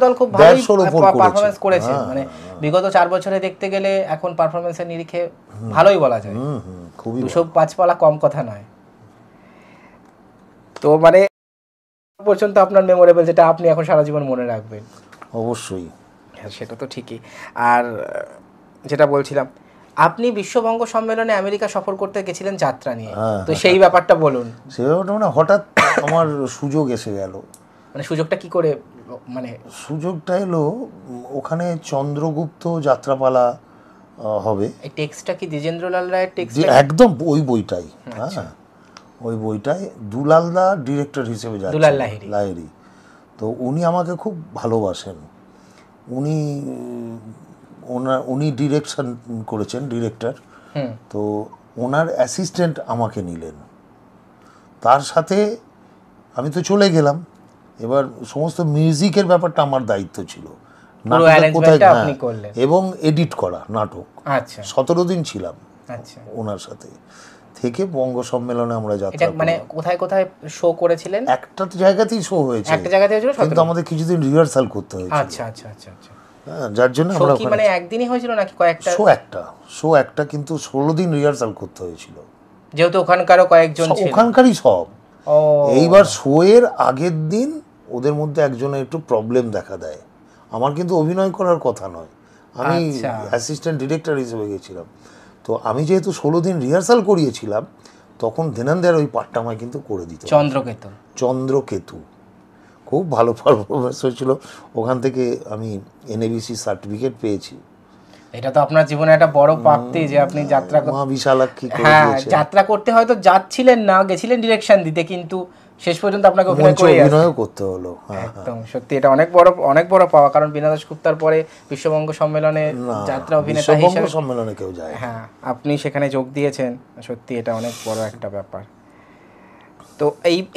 দল খুব ভালোই 150-র উপর পারফরমেন্স করেছে। মানে বিগত 4 বছরে দেখতে গেলে এখন পারফরমেন্সের নিরিখে ভালোই বলা যায়। খুবই 205 পালা কম কথা নয়। তো মানে পর্যন্ত আপনার মেমোরেবল, যেটা আপনি এখন সারা জীবন মনে রাখবেন? অবশ্যই। হ্যাঁ, সেটা তো ঠিকই। আর যেটা বলছিলাম, আপনি বিশ্ববঙ্গ সম্মেলনে আমেরিকা সফর করতে গেছিলেন যাত্রা নিয়ে, তো সেই ব্যাপারটা বলুন। সেই ব্যাপারটা মানে হঠাৎ আমার সুযোগ এসে গেল। মানে সুযোগটা কি করে, মানে সুযোগটা এলো, ওখানে চন্দ্রগুপ্ত যাত্রাপালা হবে। এই টেক্সটটা কি দ্বিজেন্দ্রলাল রায়ের টেক্সট? একদম ওই বইটাই। হ্যাঁ, ওই বইটাই দুলালদা ডিরেক্টর হিসেবে যাচ্ছেন, দুলাল লাহিড়ী। তো উনি আমাকে খুব ভালোবাসেন। উনি ডিরেকশন করেছেন, ডিরেক্টর। তো ওনার অ্যাসিস্ট্যান্ট আমাকে নিলেন, তার সাথে আমি তো চলে গেলাম। এবার সমস্ত মিউজিকের ব্যাপারটা আমার দায়িত্ব ছিল, এবং এডিট করা নাটক। আচ্ছা, 17 দিন ছিলাম আচ্ছা ওনার সাথে থেকে। বঙ্গ সম্মেলনে আমরা যাত্রা, মানে কোথায় কোথায় শো করেছিলেন? একটা জায়গাতেই শো হয়েছে, একটা জায়গাতে হয়েছিল, কিন্তু আমাদের কিছুদিন রিহার্সাল করতে হয়েছিল। আচ্ছা আচ্ছা আচ্ছা আচ্ছা। যার জন্য আমরা কি মানে একদিনই হয়েছিল নাকি কয়েকটা? শো একটা, কিন্তু 16 দিন রিহার্সাল করতে হয়েছিল, যেহেতু ওখানকারও কয়েকজন ছিল, ওখানকারই সব। এইবার শো এর আগের দিন ওদের মধ্যে একজনের একটু প্রবলেম দেখা দেয়। আমার কিন্তু অভিনয় করার কথা নয়, আমি অ্যাসিস্ট্যান্ট ডিরেক্টর হিসেবে গেছিলাম। তো আমি যেহেতু 16 দিন রিহার্সাল করিয়েছিলাম, তখন ধীরেন্দ্র ওই পার্টটা আমায় কিন্তু করে দিত। চন্দ্রকেতু খুব ভালো পারফরমেন্স হয়েছিল। ওখান থেকে আমি NABC সার্টিফিকেট পেয়েছি। এটা তো আপনার জীবনে একটা বড় প্রাপ্তি যে আপনি যাত্রা, মা বিশালাক্ষী করে দিয়েছে। যাত্রা করতে হয়তো যাচ্ছিলেন না, গেছিলেন ডিরেকশন দিতে, কিন্তু শেষ পর্যন্ত আপনাকে অভিনয় করতে হলো। একদম সত্যি, এটা অনেক বড় পাওয়া। কারণ বীণা দাশগুপ্তার পরে বিশ্ববঙ্গ সম্মেলনে যাত্রা অভিনেতা হিসেবে সম্মেলনে কেউ যায়, হ্যাঁ, আপনি সেখানে যোগ দিয়েছেন। সত্যি এটা অনেক বড় একটা ব্যাপার। তো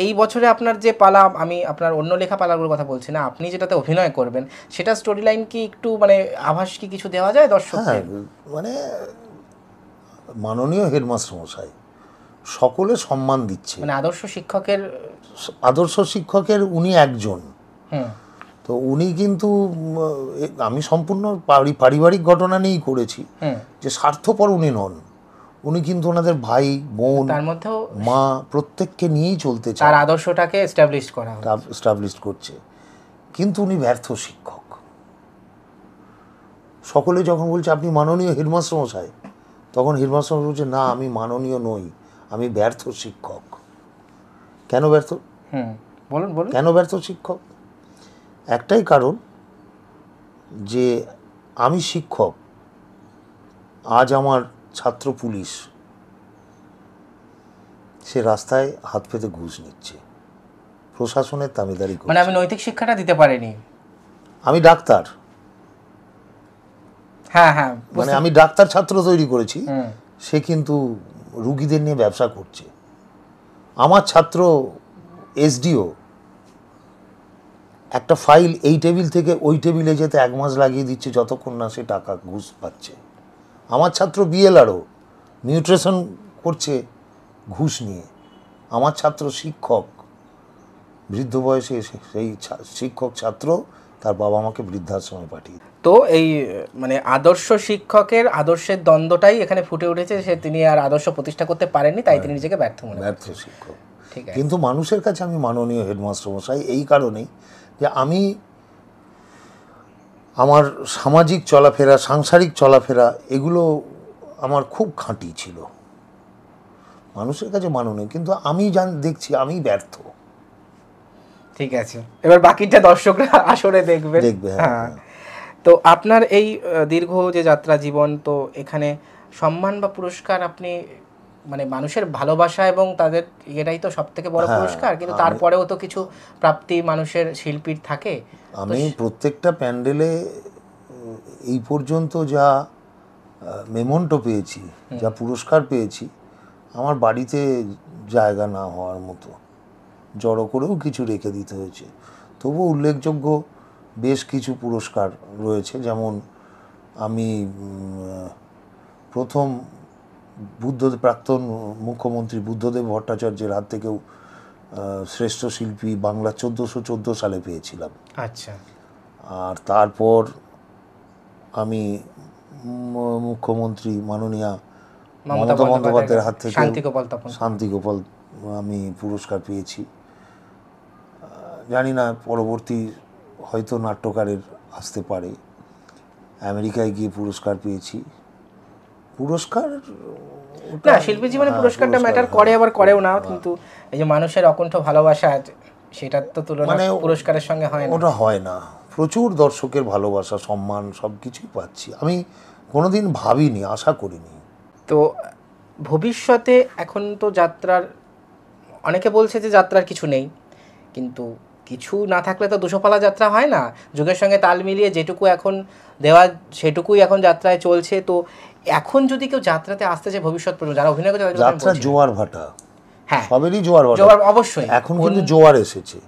এই বছরে আপনার যে পালা, আমি আপনার অন্য লেখা পালাগুলোর কথা বলছি না, আপনি যেটাতে অভিনয় করবেন, সেটা স্টোরি লাইন কি একটু মানে আভাস কি কিছু দেওয়া যায় দর্শকদের? মানে মাননীয় হেডমাস্টার মশাই সকলে সম্মান দিচ্ছে, মানে আদর্শ শিক্ষকের উনি একজন। তো উনি কিন্তু, আমি সম্পূর্ণ পারিবারিক ঘটনা নিয়েই করেছি, যে স্বার্থপর উনি নন। উনি কিন্তু ওনাদের ভাই বোন, তার মধ্যেও মা, প্রত্যেককে নিয়েই চলতে চান, তার আদর্শটাকে এস্টাবলিশ করছে। কিন্তু উনি ব্যর্থ শিক্ষক। সকলে যখন বলছে আপনি মাননীয় হেডমাস্টার মশাই, তখন হেডমাস্টার মশাই বলছে না, আমি মাননীয় নই, আমি ব্যর্থ শিক্ষক। কেন ব্যর্থ? বলুন। কেন ব্যর্থ শিক্ষক? একটাই কারণ, যে আমি শিক্ষক, আজ আমার ছাত্র পুলিশ সে রাস্তায় হাত পেতে ঘুষ নিচ্ছে, প্রশাসনের দাবিদারি করছে। মানে আমি নৈতিক শিক্ষাটা দিতে পারিনি। আমি ডাক্তার, মানে আমি ডাক্তার ছাত্র তৈরি করেছি, সে কিন্তু রুগীদের নিয়ে ব্যবসা করছে। আমার ছাত্র SDO একটা ফাইল এই টেবিল থেকে ওই টেবিলে যেতে 1 মাস লাগিয়ে দিচ্ছে, যতক্ষণ না সে টাকা ঘুষ পাচ্ছে। আমার ছাত্র BLRO নিউট্রিশন করছে ঘুষ নিয়ে। আমার ছাত্র শিক্ষক, বৃদ্ধ বয়সে সেই শিক্ষক ছাত্র তার বাবা মাকে বৃদ্ধাশ্রমে পাঠিয়ে। তো এই মানে আদর্শ শিক্ষকের আদর্শের দ্বন্দ্বটাই এখানে ফুটে উঠেছে, তিনি আর আদর্শ প্রতিষ্ঠা করতে পারেননি, তাই তিনি নিজেকে ব্যর্থ শিক্ষক। কিন্তু মানুষের কাছে আমি মাননীয় হেডমাস্টার মশাই এই কারণেই, যে আমি আমার সামাজিক চলাফেরা, সাংসারিক চলাফেরা, এগুলো আমার খুব খাঁটি ছিল। মানুষের কাছে মাননীয়, কিন্তু আমি দেখছি আমি ব্যর্থ। ঠিক আছে, এবার বাকিটা দর্শকরা আসরে দেখবে। হ্যাঁ। তো আপনার এই দীর্ঘ যে যাত্রা জীবন, তো এখানে সম্মান বা পুরস্কার আপনি মানে মানুষের ভালোবাসা এবং তাদের এটাই তো সব থেকে বড় পুরস্কার, কিন্তু তারপরেও তো কিছু প্রাপ্তি মানুষের শিল্পীর থাকে। আমি প্রত্যেকটা প্যান্ডেলে এই পর্যন্ত যা মেমন্টো পেয়েছি, যা পুরস্কার পেয়েছি, আমার বাড়িতে জায়গা না হওয়ার মতো জড়ো করেও কিছু রেখে দিতে হয়েছে। তবু উল্লেখযোগ্য বেশ কিছু পুরস্কার রয়েছে, যেমন আমি প্রথম প্রাক্তন মুখ্যমন্ত্রী বুদ্ধদেব ভট্টাচার্যের হাত থেকেও শ্রেষ্ঠ শিল্পী বাংলা 1414 সালে পেয়েছিলাম। আচ্ছা। আর তারপর আমি মুখ্যমন্ত্রী মাননীয়া মমতা বন্দ্যোপাধ্যায়ের হাত থেকে শান্তিগোপাল আমি পুরস্কার পেয়েছি। জানি না পরবর্তী হয়তো নাট্যকারের আসতে পারে। আমেরিকায় গিয়ে পুরস্কার পেয়েছি। পুরস্কার না, শিল্পী জীবনে পুরস্কারটা ম্যাটার করে, আবার করেও না, কিন্তু এই যে মানুষের অকুণ্ঠ ভালোবাসা, সেটা তো তুলনা পুরস্কারের সঙ্গে হয় না। ওটা হয় না। প্রচুর দর্শকের ভালোবাসা, সম্মান সবকিছুই পাচ্ছি। আমি কোনোদিন ভাবিনি, আশা করিনি। তো ভবিষ্যতে এখন তো যাত্রার, অনেকে বলছে যে যাত্রার কিছু নেই, কিন্তু কিছু না থাকলে তো দুশোপালা যাত্রা হয় না। যুগের সঙ্গে তাল মিলিয়ে যেটুকু এখন দেওয়া সেটুকুই এখন যাত্রায় চলছে। তো এখন যদি কেউ যাত্রাতে আসতে চায় ভবিষ্যৎ প্রজন্ম, যারা অভিনয় করছে, যাত্রা জোয়ার ভাটা, হ্যাঁ সবেরই জোয়ার ভাটা, জোয়ার অবশ্যই। এখন কিন্তু জোয়ার এসেছে।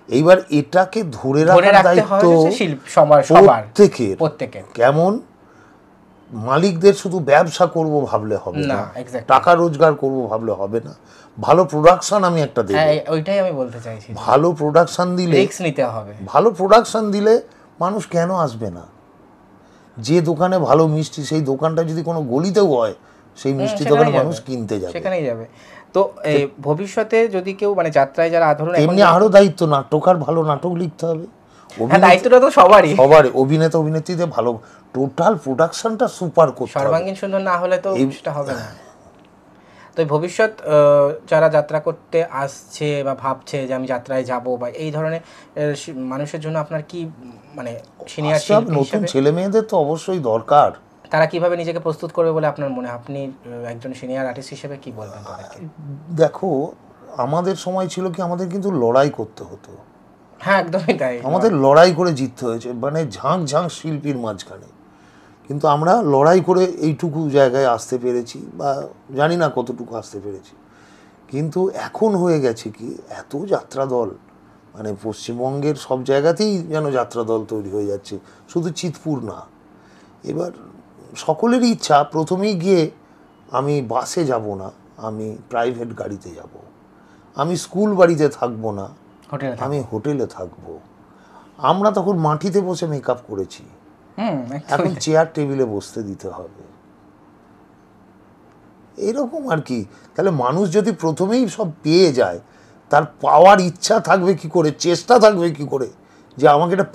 এইবার এটাকে ধরে রাখার দায়িত্ব প্রত্যেকের। কেমন মালিকদের শুধু ব্যবসা করব ভাবলে হবে না, টাকা রোজগার করব ভাবলে হবে না। ভালো প্রোডাকশন আমি একটা দেব, ওইটাই আমি বলতে চাইছি। ভালো প্রোডাকশন দিলে, রিস্ক নিতে হবে। ভালো প্রোডাকশন দিলে মানুষ কেন আসবে না? যে দোকানে ভালো মিষ্টি, সেই দোকানটা যদি কোনো গলিতেও হয়, সেই মিষ্টি দোকানে মানুষ কিনতে যাবে, সেখানেই যাবে। তো এই ভবিষ্যতে যদি কেউ মানে যাত্রায় যারা ধরুন, এমনি আরো দায়িত্ব, নাট্যকার ভালো নাটক লিখতে হবে। দায়িত্বটা তো সবারই, অভিনেতা অভিনেত্রীদের ভালো টোটাল প্রোডাকশনটা সুপার করতে হবে। সর্বাঙ্গীন সুন্দর না হলে তো সেটা হবে না। তো ভবিষ্যৎ যারা যাত্রা করতে আসছে বা ভাবছে যে আমি যাত্রায় যাব, বা এই ধরনের মানুষের জন্য আপনার কি মানে সিনিয়র শিল্পী, নতুন ছেলে মেয়েদের তো অবশ্যই দরকার। তারা কিভাবে নিজেকে প্রস্তুত করবে বলে আপনার মনে হয়? আপনি একজন সিনিয়র আর্টিস্ট হিসেবে কি বলবেন তাদেরকে? দেখো, আমাদের সময় ছিল কি, আমাদের কিন্তু লড়াই করতে হতো। হ্যাঁ, একদমই তাই। আমাদের লড়াই করে জিততে হয়েছে, মানে ঝাঁক ঝাঁক শিল্পীর মাঝখানে। কিন্তু আমরা লড়াই করে এইটুকু জায়গায় আসতে পেরেছি, বা জানি না কতটুকু আসতে পেরেছি। কিন্তু এখন হয়ে গেছে কি, এত যাত্রা দল, মানে পশ্চিমবঙ্গের সব জায়গাতেই যেন যাত্রা দল তৈরি হয়ে যাচ্ছে, শুধু চিতপুর না। এবার সকলেরই ইচ্ছা, প্রথমেই গিয়ে আমি বাসে যাব না, আমি প্রাইভেট গাড়িতে যাব, আমি স্কুল বাড়িতে থাকবো না, আমি হোটেলে থাকবো। আমরা তখন মাটিতে বসে মেকআপ করেছি, এখন চেয়ার টেবিলে বসতে দিতে হবে, এরকম আর কি। তাহলে মানুষ যদি প্রথমেই সব পেয়ে যায়, তার পাওয়ার ইচ্ছা থাকবে কি করে, চেষ্টা থাকবে কি করে, যে আমাকে এটা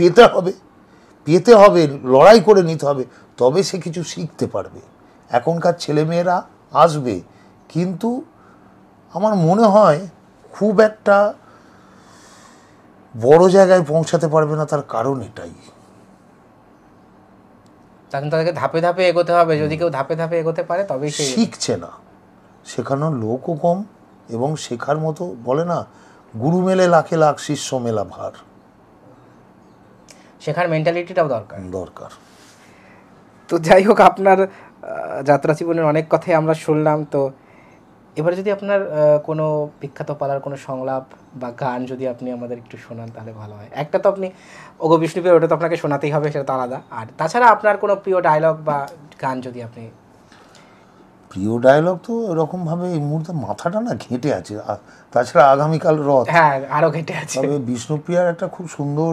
পেতে হবে, লড়াই করে নিতে হবে, তবে সে কিছু শিখতে পারবে। এখনকার ছেলেমেয়েরা আসবে, কিন্তু আমার মনে হয় খুব একটা বড় জায়গায় পৌঁছাতে পারবে না। তার কারণ এটাই, তখন তাদেরকে ধাপে ধাপে এগোতে হবে। যদি কেউ ধাপে ধাপে এগোতে পারে তবেই সে শিখছে না, শেখানোর লোকও কম, এবং শেখার মতো, বলে না, গুরু মেলে লাখে লাখ, শিষ্য মেলা ভার, শেখার মেন্টালিটিটাও দরকার। তো যাই হোক, আপনার যাত্রা জীবনের অনেক কথাই আমরা শুনলাম। তো এবারে যদি আপনার কোনো বিখ্যাত পালার কোনো সংলাপ বা গান যদি আপনি আমাদের একটু শোনান তাহলে ভালো হয়। একটা তো আপনি ওগো বিষ্ণুপ্রিয়া, ওটা তো আপনাকে শোনাতেই হবে, সেটা তো আলাদা। আর তাছাড়া আপনার কোনো প্রিয় ডায়লগ বা গান যদি আপনি। প্রিয় ডায়লগ তো এরকমভাবে এই মুহূর্তে মাথাটা না ঘেঁটে আছে, তাছাড়া আগামীকাল রথ, হ্যাঁ আরও ঘেঁটে আছে। তবে বিষ্ণুপ্রিয়ার একটা খুব সুন্দর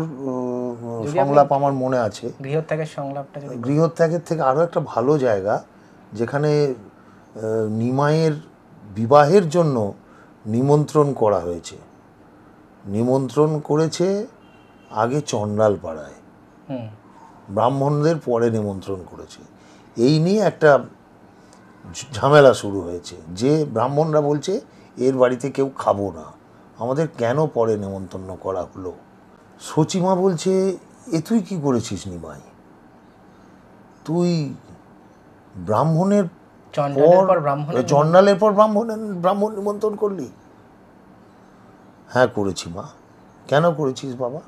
সংলাপ আমার মনে আছে, গৃহত্যাগের সংলাপটা। গৃহত্যাগের থেকে আরও একটা ভালো জায়গা, যেখানে নিমাইয়ের বিবাহের জন্য নিমন্ত্রণ করা হয়েছে, নিমন্ত্রণ করেছে আগে চণ্ডাল পাড়ায়, ব্রাহ্মণদের পরে নিমন্ত্রণ করেছে। এই নিয়ে একটা ঝামেলা শুরু হয়েছে, যে ব্রাহ্মণরা বলছে এর বাড়িতে কেউ খাবো না, আমাদের কেন পরে নিমন্ত্রণ করা হলো। সচিমা বলছে, এ তুই কী করেছিস নিমাই, তুই ব্রাহ্মণের চণ্ডালের পর ব্রাহ্মণ নিমন্ত্রণ করলি? হ্যাঁ করেছি মা। কেন করেছিস বাবা?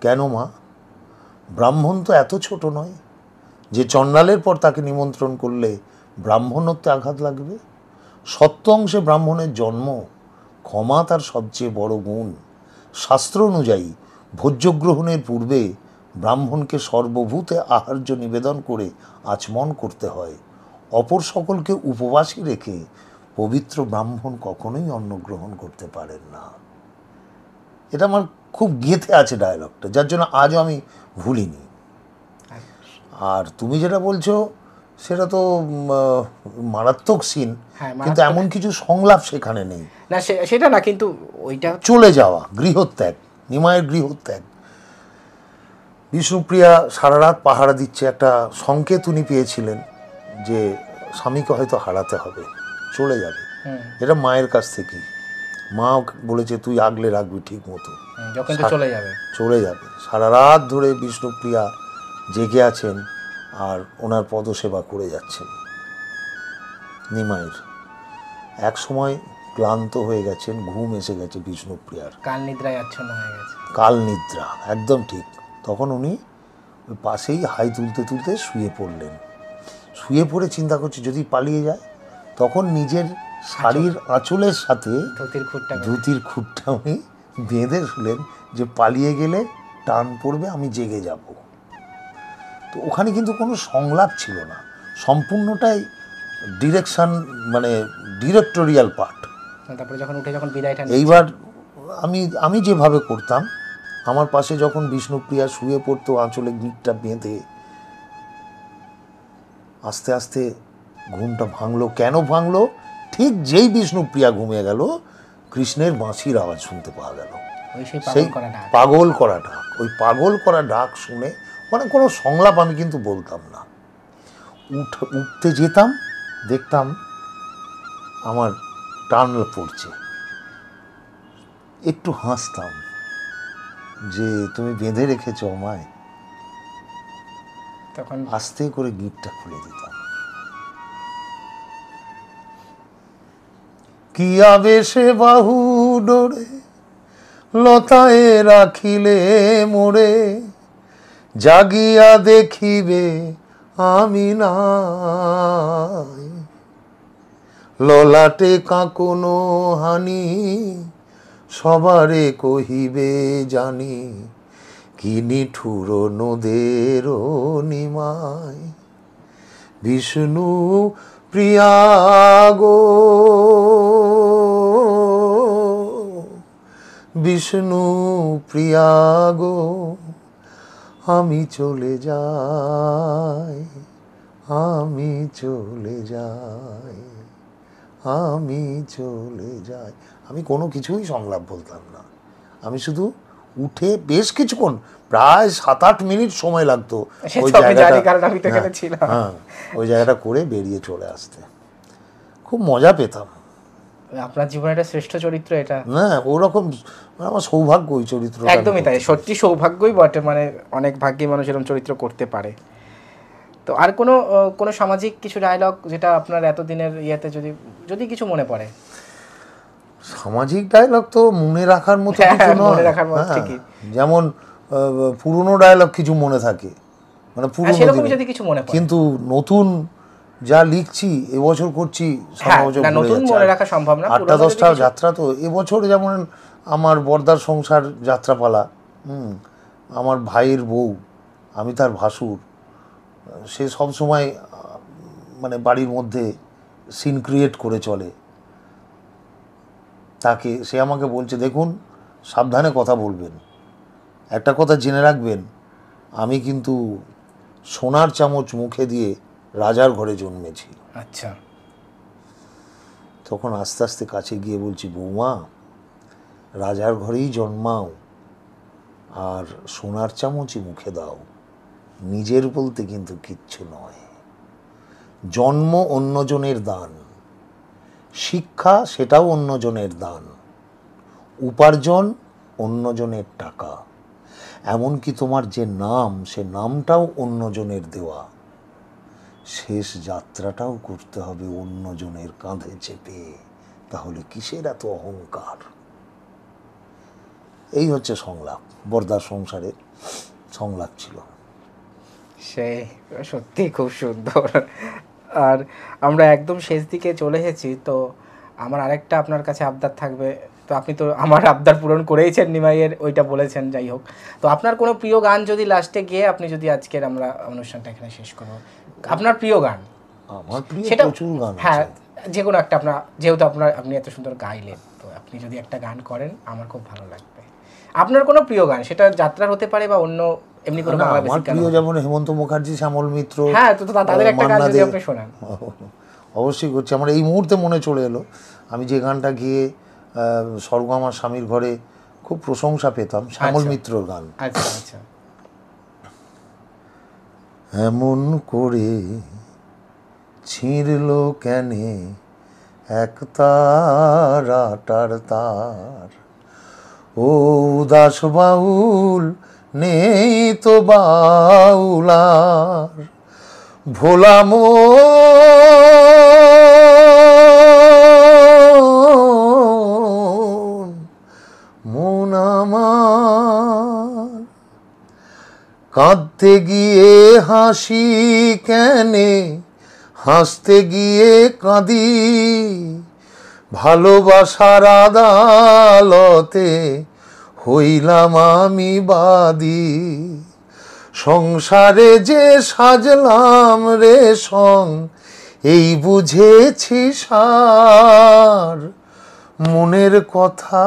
কেন মা? ব্রাহ্মণ তো এত ছোট নয় যে চণ্ডালের পর তাকে নিমন্ত্রণ করলে ব্রাহ্মণত্বে আঘাত লাগবে। সত্য অংশে ব্রাহ্মণের জন্ম, ক্ষমা তার সবচেয়ে বড় গুণ। শাস্ত্র অনুযায়ী ভোজ্যগ্রহণের পূর্বে ব্রাহ্মণকে সর্বভূতে আহার্য নিবেদন করে আচমন করতে হয়। অপর সকলকে উপবাসী রেখে পবিত্র ব্রাহ্মণ কখনোই অন্ন গ্রহণ করতে পারেন না। এটা আমার খুব গেঁথে আছে ডায়লগটা, যার জন্য আজও আমি ভুলিনি। আর তুমি যেটা বলছো সেটা তো মারাত্মক সিন, কিন্তু এমন কিছু সংলাপ সেখানে নেই। না সেটা না, কিন্তু ওইটা চলে যাওয়া, গৃহত্যাগ, নিমাইয়ের গৃহত্যাগ। বিষ্ণুপ্রিয়া সারা রাত পাহারা দিচ্ছে, একটা সংকেত উনি পেয়েছিলেন যে স্বামীকে হয়তো হারাতে হবে, চলে যাবে। এটা মায়ের কাছ থেকেই, মা বলেছে তুই আগলে রাখবি ঠিক মতো, চলে যাবে। সারা রাত ধরে বিষ্ণুপ্রিয়া জেগে আছেন আর ওনার পদসেবা করে যাচ্ছেন নিমাইয়ের। এক সময় ক্লান্ত হয়ে গেছেন, ঘুম এসে গেছে বিষ্ণুপ্রিয়ার, কাল নিদ্রা, একদম ঠিক। তখন উনি ওই পাশেই হাই তুলতে তুলতে শুয়ে পড়লেন। শুয়ে পড়ে চিন্তা করছে যদি পালিয়ে যায়। তখন নিজের শাড়ির আঁচলের সাথে ধুতির খুঁটটা উনি বেঁধে শুলেন যে পালিয়ে গেলে টান পড়বে, আমি জেগে যাব। তো ওখানে কিন্তু কোনো সংলাপ ছিল না, সম্পূর্ণটাই ডিরেকশন, মানে ডিরেক্টোরিয়াল পার্ট। তারপরে যখন বিদায়টা এইবার আমি যেভাবে করতাম, আমার পাশে যখন বিষ্ণুপ্রিয়া শুয়ে পড়তো আঁচলে গিঁটটা বেঁধে, আস্তে আস্তে ঘুমটা ভাঙলো। কেন ভাঙলো? ঠিক যেই বিষ্ণুপ্রিয়া ঘুমিয়ে গেল, কৃষ্ণের বাঁশির আওয়াজ শুনতে পাওয়া গেল, সেই পাগল করা ডাক। ওই পাগল করা ডাক শুনে, মানে কোনো সংলাপ আমি কিন্তু বলতাম না, উঠতে যেতাম, দেখতাম আমার টান পড়ছে, একটু হাসতাম যে তুমি বেঁধে রেখেছো আমায়। তখন আস্তে করে গিঁটটা খুলে দিতাম। কি আবেশে বাহু ডোরে লতায় রাখিলে মোরে, জাগিয়া দেখিবে আমি নাই, ললাটে কাঁকনো হানি সবারে কহিবে জানি, কি নিঠুর নদের নিমাই। বিষ্ণু প্রিয়া গো, বিষ্ণু প্রিয়া গো, আমি চলে যাই, আমি চলে যাই, আমি চলে যাই। আমি কোনো কিছুই সংলাপ বলতাম না, আমি শুধু উঠে বেশ কিছুক্ষণ, প্রায় 7-8 মিনিট সময় লাগতো ওই জায়গাটা করে বেরিয়ে চলে আসতে। খুব মজা পেতাম। আপনার জীবনের একটা শ্রেষ্ঠ চরিত্র এটা। না ওরকম, আমার সৌভাগ্য ওই চরিত্র। একদমই তাই, সত্যি সৌভাগ্যই বটে, মানে অনেক ভাগ্যী মানুষ এরকম চরিত্র করতে পারে। তো আর কোনো সামাজিক কিছু ডায়লগ যেটা আপনার এতদিনের ইয়েতে যদি কিছু মনে পড়ে? সামাজিক ডায়লগ তো মনে রাখার মতো কিছু নয়, যেমন পুরনো ডায়লগ কিছু মনে থাকে, মানে পুরনো, কিন্তু নতুন যা লিখছি এবছর করছি, 8টা-10টা যাত্রা তো এবছর, যেমন আমার বর্দার সংসার যাত্রাপালা, আমার ভাইয়ের বউ, আমি তার ভাসুর, সে সব সময় মানে বাড়ির মধ্যে সিন ক্রিয়েট করে চলে। সে আমাকে বলছে দেখুন সাবধানে কথা বলবেন, একটা কথা জেনে রাখবেন, আমি কিন্তু সোনার চামচ মুখে দিয়ে রাজার ঘরে জন্মেছি। আচ্ছা। তখন আস্তে আস্তে কাছে গিয়ে বলছি, বৌমা রাজার ঘরেই জন্মাও আর সোনার চামচই মুখে দাও, নিজের বলতে কিন্তু কিচ্ছু নয়। জন্ম অন্যজনের দান, শিক্ষা সেটাও অন্যজনের দান, উপার্জন অন্যজনের টাকা, এমনকি তোমার যে নাম, সে নামটাও অন্যজনের দেওয়া। শেষ যাত্রাটাও করতে হবে অন্যজনের কাঁধে চেপে, তাহলে কিসের এত অহংকার। এই হচ্ছে সংলাপ, বরদার সংসারের সংলাপ ছিল। সে সত্যি খুব সুন্দর। আর আমরা একদম শেষ দিকে চলে এসেছি, তো আমার আরেকটা আপনার কাছে আবদার থাকবে। তো আপনি তো আমার আবদার পূরণ করেইছেন, নিমাইয়ের ওইটা বলেছেন, যাই হোক। তো আপনার কোনো প্রিয় গান যদি লাস্টে গিয়ে আপনি যদি আজকের আমরা অনুষ্ঠানটা এখানে শেষ করবো, আপনার প্রিয় গান। আমার প্রিয় সেটা প্রচুর গান হ্যাঁ, আছে। যে কোনো একটা, আপনার যেহেতু আপনি এত সুন্দর গাইলেন, তো আপনি যদি একটা গান করেন আমার খুব ভালো লাগবে। আপনার কোনো প্রিয় গান, সেটা যাত্রার হতে পারে বা অন্য এমনি কোনো বাংলা আমার বেসিক গান। প্রিয় যেমন হেমন্ত মুখার্জি, শ্যামল মিত্র, হ্যাঁ, তো তাদের একটা গান মান্না যদি দে। আপনি শোনান। অবশ্যই করছি। আমার এই মুহূর্তে মনে চলে এলো, আমি যে গানটা গিয়ে স্বর্গ আমার স্বামীর ঘরে খুব প্রশংসা পেতাম, শ্যামল মিত্রর গান। আচ্ছা আচ্ছা। এমন করে ছিঁড়ল কেনে এক তার আটার তার, ও উদাস বাউল নেই তো বাউলার, ভোলা মন আমার, কাঁদতে গিয়ে হাসি কেনে, হাসতে গিয়ে কাঁদি, ভালোবাসার আদালতে হইলাম আমি বাদী, সংসারে যে সাজলাম রে সং, এই বুঝেছি সার, মনের কথা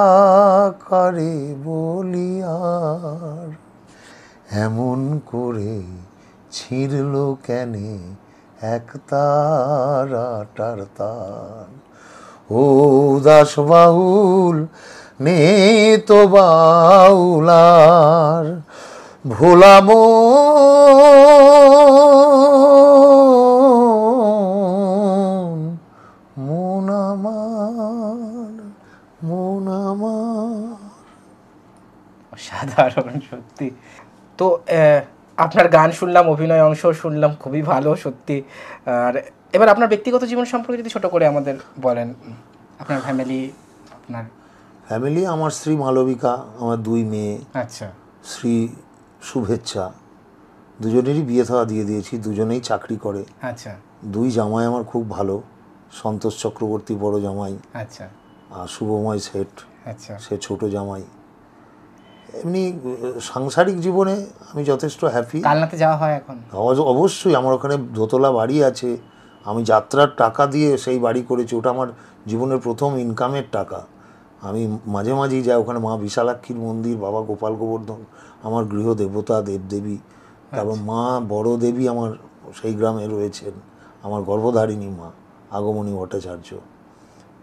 কারে বলি আর, এমন করে ছিঁড়ল কেনে এক তার আটার তার, ও উদাস বাউল নে তো বাউলার, ভোলা মন আমার, মন আমার। সাধারণ, সত্যি। তো আপনার গান শুনলাম, অভিনয় অংশ শুনলাম, খুবই ভালো সত্যি। আর এবার আপনার ব্যক্তিগত জীবন সম্পর্কে যদি ছোট করে আমাদের বলেন, আপনার ফ্যামিলি। ফ্যামিলি, আমার স্ত্রী মালবিকা, আমার 2 মেয়ে। আচ্ছা। শ্রী শুভেচ্ছা, দুজনেরই বিয়ে থাওয়া দিয়ে দিয়েছি, দুজনেই চাকরি করে। আচ্ছা। 2 জামাই আমার খুব ভালো, সন্তোষ চক্রবর্তী বড় জামাই, আচ্ছা। আর শুভময় শেঠ আচ্ছা। সে ছোট জামাই। এমনি সাংসারিক জীবনে আমি যথেষ্ট হ্যাপি। কালনাতে যাওয়া হয় এখন? অবশ্যই, আমার ওখানে দোতলা বাড়ি আছে, আমি যাত্রার টাকা দিয়ে সেই বাড়ি করেছি, ওটা আমার জীবনের প্রথম ইনকামের টাকা। আমি মাঝে মাঝেই যাই ওখানে, মা বিশালাক্ষীর মন্দির, বাবা গোপাল গোবর্ধন আমার গৃহদেবতা, দেবদেবী, তারপর মা বড় দেবী আমার সেই গ্রামে রয়েছেন, আমার গর্ভধারিণী মা আগমনী ভট্টাচার্য,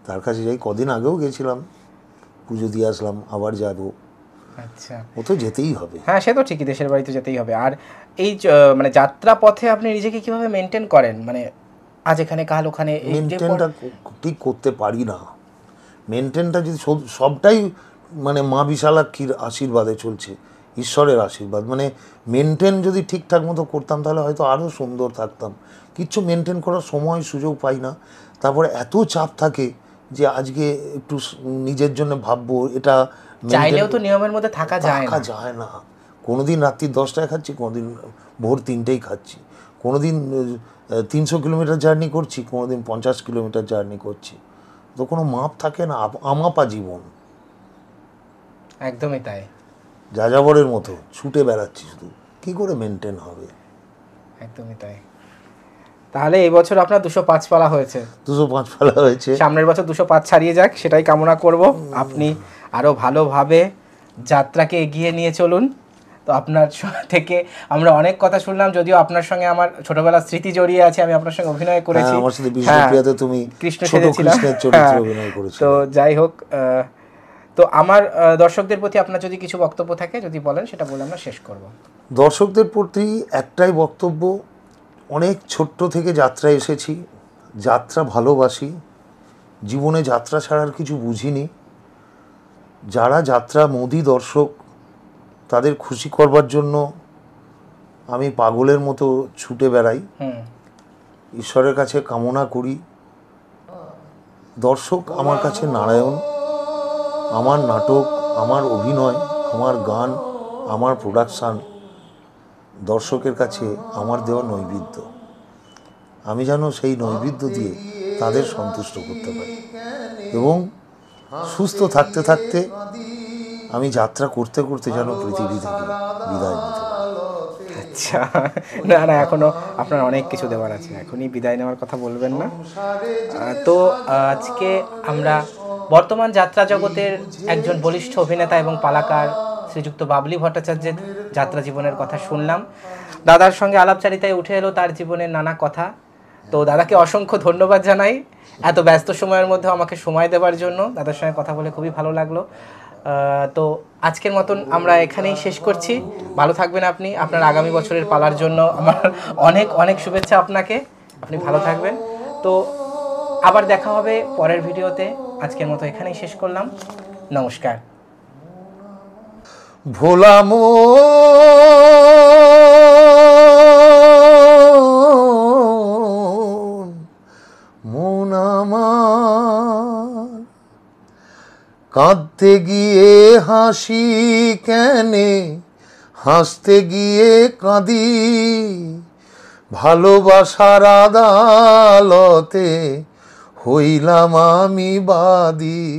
তার কাছে যাই। কদিন আগেও গেছিলাম, পুজো দিয়ে আসলাম, আবার যাব। আচ্ছা, ও তো যেতেই হবে। হ্যাঁ, সে তো ঠিকই, দেশের বাড়ি তো যেতেই হবে। আর এই মানে যাত্রা পথে আপনি নিজেকে কিভাবে মেনটেন করেন, মানে আজ এখানে কাল ওখানে? মেনটেনটা ঠিক করতে পারি না। মেনটেনটা যদি সবটাই মানে মা বিশালাক্ষীর আশীর্বাদে চলছে, ঈশ্বরের আশীর্বাদ, মানে মেনটেন যদি ঠিকঠাক মতো করতাম তাহলে হয়তো আরও সুন্দর থাকতাম। কিচ্ছু মেনটেন করার সময় সুযোগ পাই না। তারপরে এত চাপ থাকে যে আজকে একটু নিজের জন্য ভাববো, এটা চাইলেও তো নিয়মের মধ্যে থাকা যায় না। কোনোদিন রাত্রি 10টায় খাচ্ছি, কোনোদিন ভোর 3টেই খাচ্ছি, কোনোদিন 300 কিলোমিটার জার্নি করছি, কোনোদিন 50 কিলোমিটার জার্নি করছি, তো কোনো মাপ থাকে না, আমাপা জীবন। একদমই তাই, যাযাবরের মতো ছুটে বেড়াচ্ছি, শুধু কি করে মেনটেন হবে? একদমই তাই। তাহলে এই বছর আপনার 205 পালা হয়েছে। 205 পালা হয়েছে, সামনের বছর 205 ছাড়িয়ে যাক, সেটাই কামনা করব। আপনি আরও ভালোভাবে যাত্রাকে এগিয়ে নিয়ে চলুন। তো আপনার থেকে আমরা অনেক কথা শুনলাম, যদিও আপনার সঙ্গে আমার ছোটবেলার স্মৃতি জড়িয়ে আছে, আমি আপনার সঙ্গে অভিনয় করেছি। আমার সাথে বিষ্ণুপ্রিয়াতে তুমি ছোট কৃষ্ণের চরিত্রে অভিনয় করেছো। তো যাই হোক, তো আমার দর্শকদের প্রতি আপনার যদি কিছু বক্তব্য থাকে যদি বলেন, সেটা বলে আমরা শেষ করব। দর্শকদের প্রতি একটাই বক্তব্য, অনেক ছোট্ট থেকে যাত্রায় এসেছি, যাত্রা ভালোবাসি, জীবনে যাত্রা ছাড়ার কিছু বুঝিনি। যারা যাত্রা মোদি দর্শক, তাদের খুশি করবার জন্য আমি পাগলের মতো ছুটে বেড়াই। ঈশ্বরের কাছে কামনা করি দর্শক আমার কাছে নারায়ণ। আমার নাটক, আমার অভিনয়, আমার গান, আমার প্রোডাকশান দর্শকের কাছে আমার দেওয়া নৈবেদ্য। আমি যেন সেই নৈবেদ্য দিয়ে তাদের সন্তুষ্ট করতে পারি এবং সুস্থ থাকতে থাকতে আমি যাত্রা করতে করতে যেন পৃথিবী থেকে বিদায় নিতে পারি। আচ্ছা, না না, এখনো আপনার অনেক কিছু দেওয়ার আছে, এখনই বিদায় নেওয়ার কথা বলবেন না। তো আজকে আমরা বর্তমান যাত্রা জগতের একজন বলিষ্ঠ অভিনেতা এবং পালাকার শ্রীযুক্ত বাবলি ভট্টাচার্যের যাত্রা জীবনের কথা শুনলাম। দাদার সঙ্গে আলাপচারিতায় উঠে এলো তার জীবনের নানা কথা। তো দাদাকে অসংখ্য ধন্যবাদ জানাই এত ব্যস্ত সময়ের মধ্যে আমাকে সময় দেওয়ার জন্য। দাদার সঙ্গে কথা বলে খুবই ভালো লাগলো। তো আজকের মতন আমরা এখানেই শেষ করছি। ভালো থাকবেন আপনি, আপনার আগামী বছরের পালার জন্য আমার অনেক অনেক শুভেচ্ছা আপনাকে। আপনি ভালো থাকবেন। তো আবার দেখা হবে পরের ভিডিওতে। আজকের মতো এখানেই শেষ করলাম। নমস্কার। ভোলা মন আমার কাঁদতে গিয়ে হাসি কেনে, হাসতে গিয়ে কাঁদি, ভালোবাসার আদালতে হইলাম আমি বাদী।